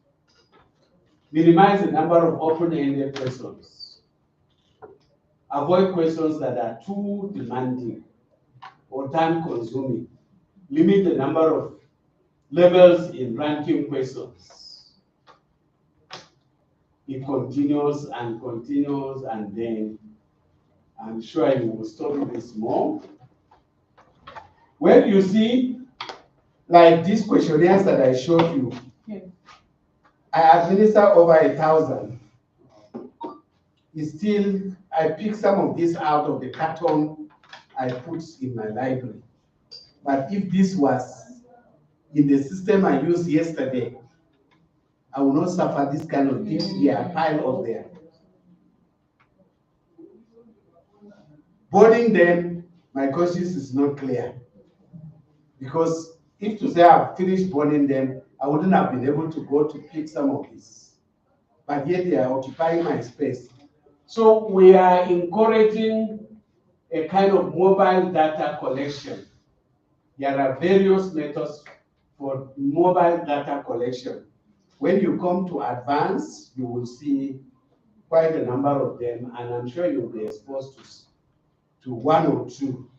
Minimize the number of open-ended questions. Avoid questions that are too demanding or time-consuming. Limit the number of levels in ranking questions. It continues, and then I'm sure you will study this more. Well, you see, like these questionnaires that I showed you, I administer over 1,000. It's still, I pick some of this out of the carton I put in my library. But if this was in the system I used yesterday, I will not suffer this kind of things here, pile up there. Boarding them, my conscience is not clear. Because if to say I've finished boarding them, I wouldn't have been able to go to pick some of these. But yet they are occupying my space. So we are encouraging a kind of mobile data collection. There are various methods for mobile data collection. When you come to advanced, you will see quite a number of them, and I'm sure you'll be exposed to one or two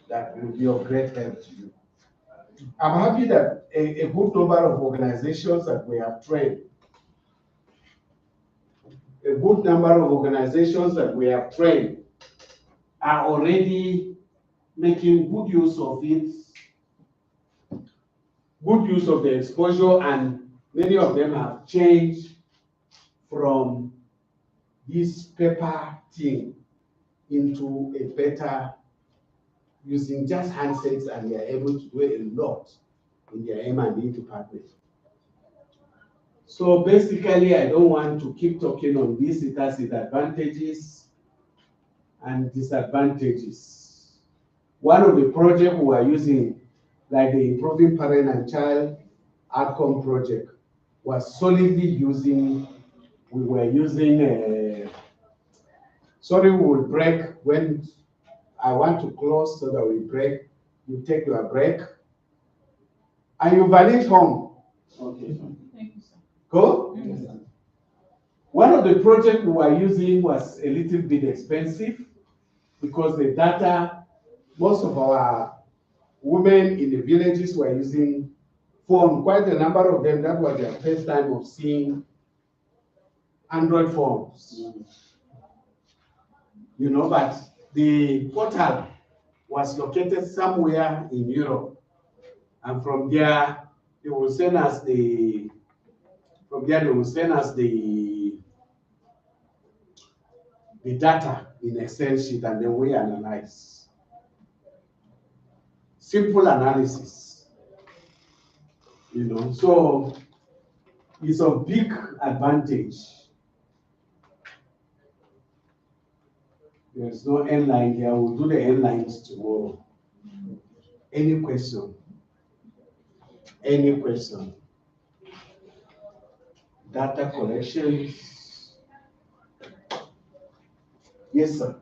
that will be of great help to you. I'm happy that a good number of organizations that we have trained, are already making good use of it, good use of the exposure, and many of them have changed from this paper thing into a better, using just handsets, and they are able to do a lot in their M&E department. So basically, I don't want to keep talking on this. It has its advantages and disadvantages. One of the projects we are using, like the Improving Parent and Child Outcome project, was solidly using, sorry, we will break when I want to close so that we break. You take your break. And you valid home. Okay. Thank you, sir. Go? Yes, sir. One of the projects we were using was a little bit expensive because the data, most of our women in the villages were using phone. Quite a number of them, that was their first time of seeing Android phones. You know, but the portal was located somewhere in Europe. And from there, they will send us the data in Excel sheet, and then we analyze. Simple analysis, you know, so it's a big advantage. There's no end line here. We'll do the end lines tomorrow. Any question? Any question? Data collections? Yes, sir.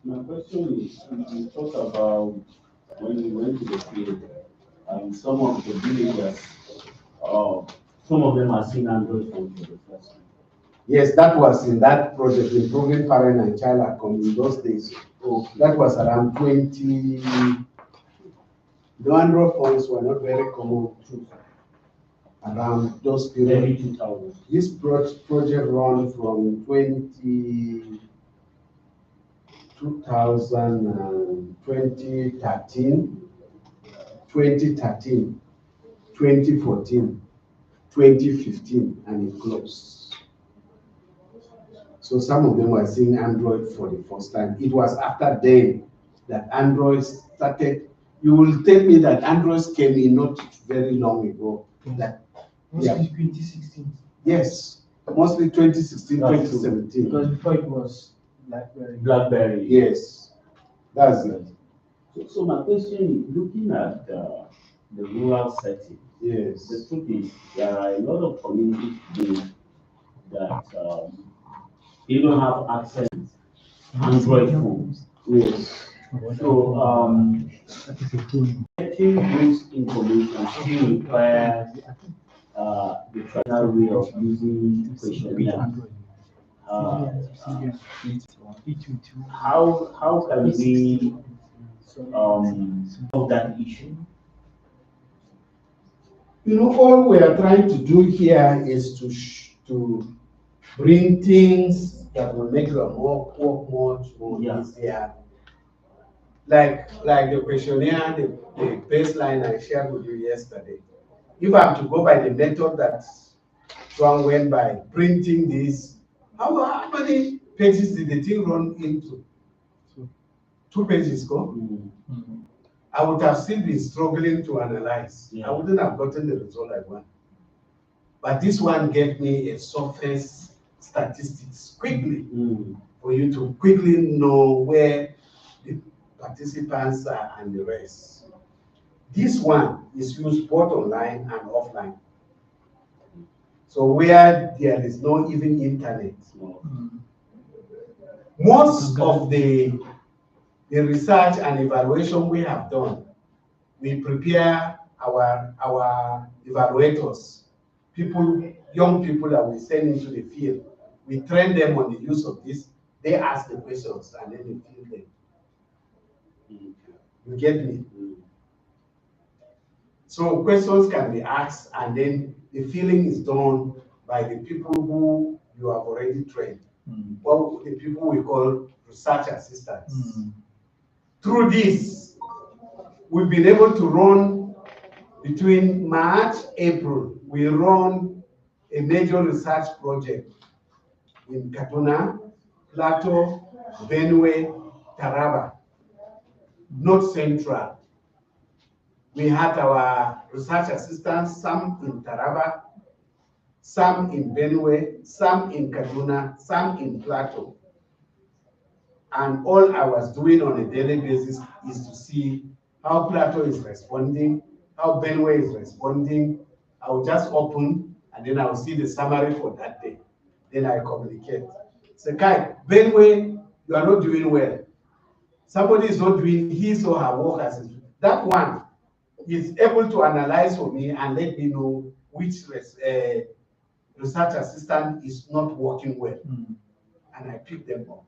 My question is, you talked about when you went to the field, and some of the villagers, some of them are seeing Android phones for the first time. Yes, that was in that project, improving parent and child outcome in those days. That was around 20. The Android phones were not very common around those periods. Maybe 2000. This project run from 2013, 2014, 2015, and it closed. So some of them were seeing Android for the first time. It was after then that Android started. You will tell me that Androids came in not very long ago. That, Mostly 2016. Yes, mostly 2016, That's 2017. Because before it was BlackBerry. BlackBerry. Yes, that's it. So my question is, looking at the rural setting, Yes. the truth is there are a lot of communities today that they don't have access to Android phones. Yes. So getting those information still requires the traditional way of using questionnaire. How can we solve that issue? You know, all we are trying to do here is to bring things that will make your work much more easier. Like the questionnaire, the baseline I shared with you yesterday. If I'm to go by the method that Chuang went by, printing this, how many pages did the thing run into? 2 pages, go? I would have still been struggling to analyze. I wouldn't have gotten the result I want. But this one gave me a surface statistics quickly for you to quickly know where the participants are and the rest. This one is used both online and offline. So where there is no even internet. Most of the research and evaluation we have done, we prepare our evaluators, young people that we send into the field. We train them on the use of this. They ask the questions and then we fill them. You get me? So questions can be asked and then the filling is done by the people who you have already trained. Well, the people we call research assistants. Through this, we've been able to run between March, April, we run a major research project in Kaduna, Plateau, Benue, Taraba, North Central. We had our research assistants, some in Taraba, some in Benue, some in Kaduna, some in Plateau. And all I was doing on a daily basis is to see how Plateau is responding, how Benue is responding. I will just open and then I will see the summary for that day. Then I communicate. Say, Kai, Benue, you are not doing well. Somebody is not doing his or her work as it. That one is able to analyze for me and let me know which research assistant is not working well. And I pick them up.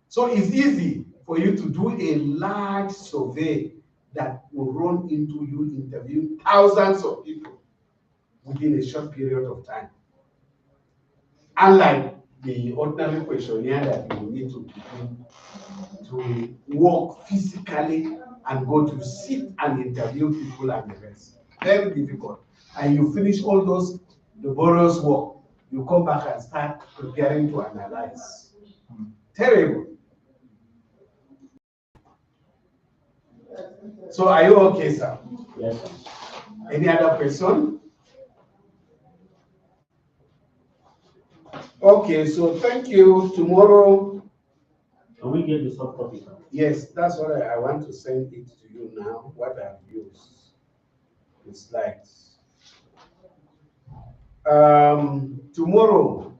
So it's easy for you to do a large survey that will run into you interviewing thousands of people within a short period of time. Unlike the ordinary questionnaire that you need to work physically and go to sit and interview people and the rest. Very difficult. And you finish all those laborious work, you come back and start preparing to analyze. Terrible. So are you okay, sir? Yes, sir. Any other question? Okay, so thank you. Tomorrow. Can we get the soft copy? Yes, that's what I want to send it to you now, what I've used. The slides. Tomorrow,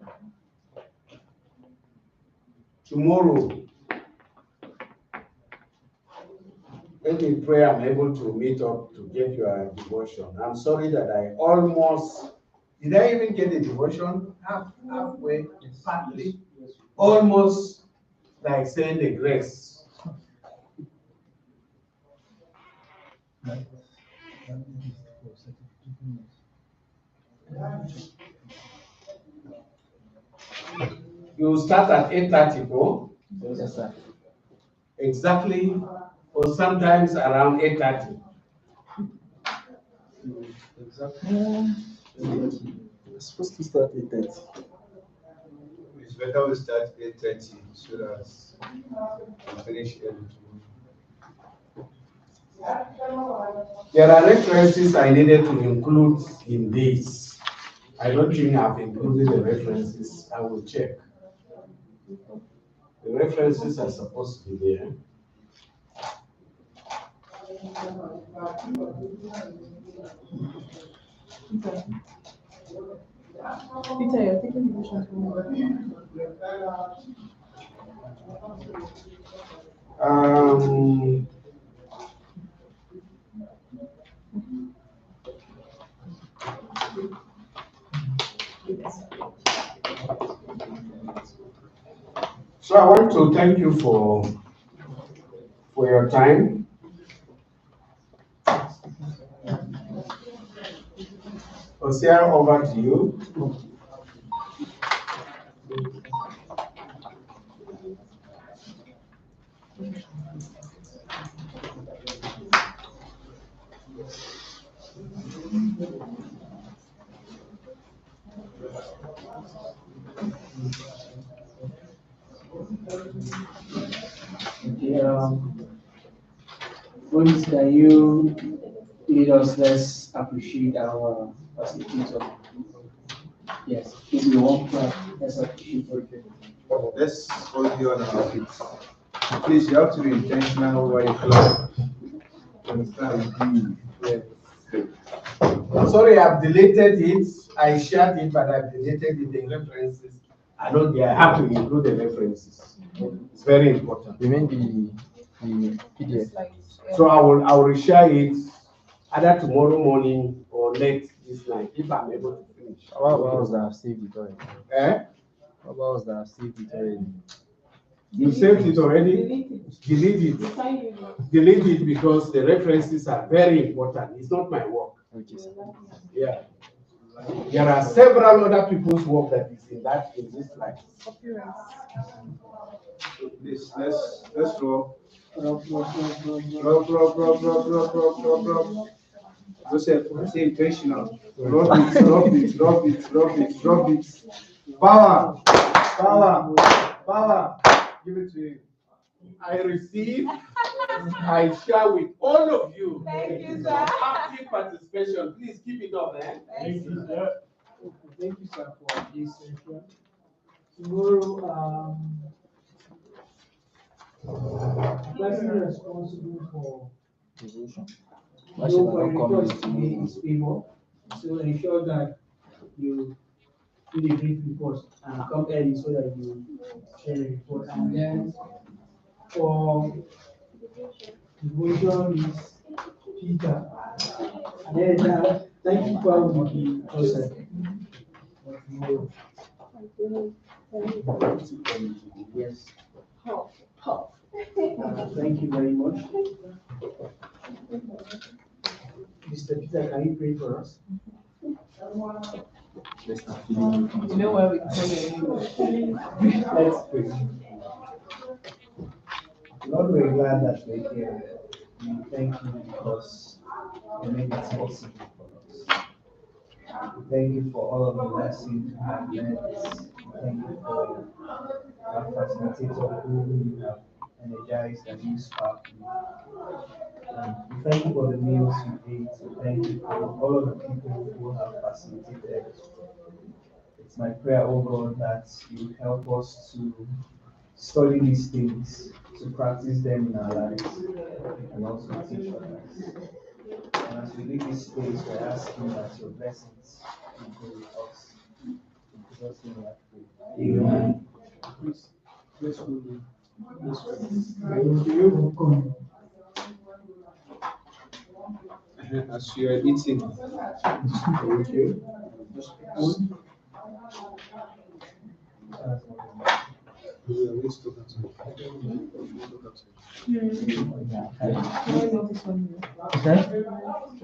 let me pray I'm able to meet up to get your devotion. I'm sorry that I almost Did I even get the devotion? Halfway, partly, almost like saying the grace. You start at 8:30, oh? Yes, sir. Exactly, or sometimes around 8:30. Exactly. It's supposed to start at 8:30. It's better we start 8:30 so that we finish early. There are references I needed to include in this. I don't think I've included the references. I will check. The references are supposed to be there. Peter, you're taking devotion from So I want to thank you for your time. Hosea, over to you. Police, can you lead us? Let's appreciate our facilitator. Yes, if you want to, let's appreciate it. Let's hold you on our feet. Please, you have to be intentional while you clap. Understand? I'm sorry, I've deleted it. I shared it, but I've deleted it in references. I have to include the references. It's very important. You mean the PDF? So I will reshare it either tomorrow morning or late this night if I'm able to finish. What was that? I've saved it already. Eh? What was that? I've saved it already. You saved it already? Delete it. Delete it because the references are very important. It's not my work. Okay, sir. Yeah. There are several other people's work that is in this slide. Please, let's roll. Rock. Joseph, say intentional. Drop it. Power. Give it to him. I receive, I share with all of you. Thank you, sir. Active participation. Please keep it up, man. Thank you, sir. Thank you, sir, for this session. Tomorrow, person responsible for Why should I not come reports late today tomorrow? is favor. So ensure that you do the brief report and come early so that you share the report. And then for devotion is Peter. And then thank you for the process. Yes. Thank you very much. Mr. Peter, can you pray for us? Let's start feeling it. You know why we call you? Let's pray. Lord, we're glad that we're here. We thank you because you made it possible for us. We thank you for all of the lessons you have learned. We thank you for our facilitator who you have energized and used powerfully. We thank you for the meals you ate. We thank you for all of the people who have facilitated. It's my prayer, oh God, that you help us to study these things, to practice them in our lives, and also teach others. And as we leave this space, we're asking that your blessings will go with us. In Jesus' name we pray. Amen. Please, let's go. Let's go. As you are eating. Thank you.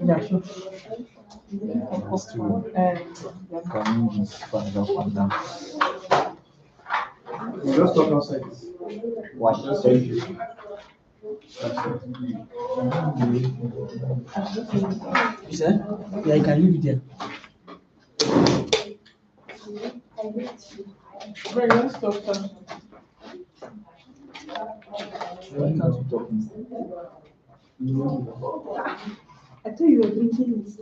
Yeah, sure. Just talk outside. What? Thank you. You said? Yeah, you can leave it there. Bro, let's stop talking. I thought you were drinking it.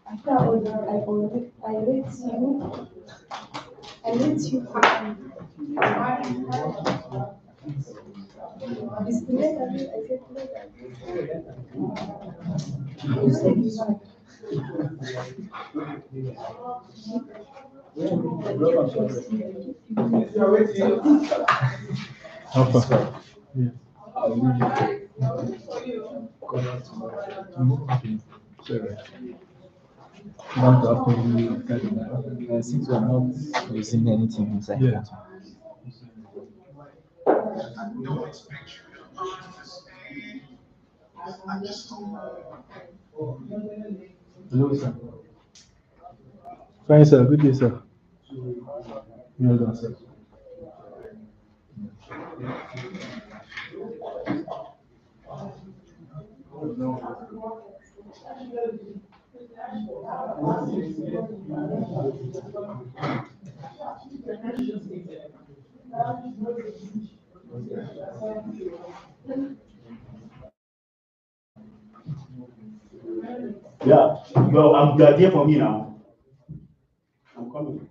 I thought I let you. I let you. It's later. I said later. You said it's fine. Want to actually, since we are not using anything inside. Yeah. Hello, sir. Fine, sir. Good day, sir. Well done, sir. Yeah, you are there for me now. I'm coming.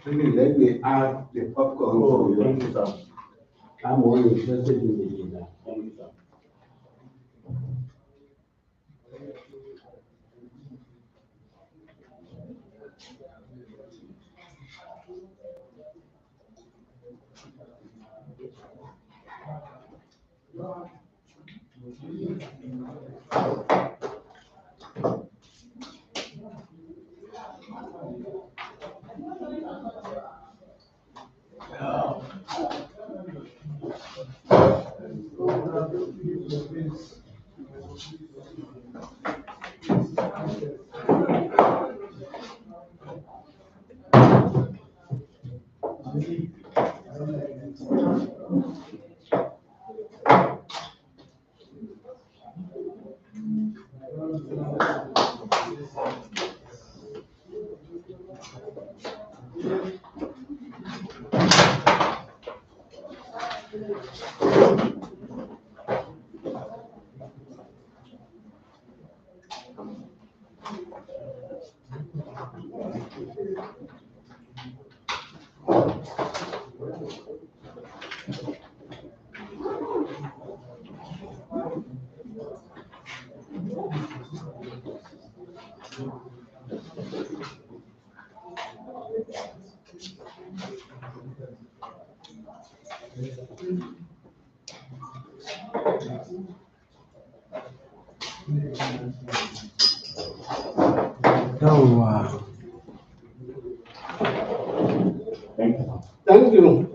Let me add the popcorn. Oh, thank you, sir. I'm only interested in the dinner. Thank you, sir. Oh, wow. Thank you. Thank you.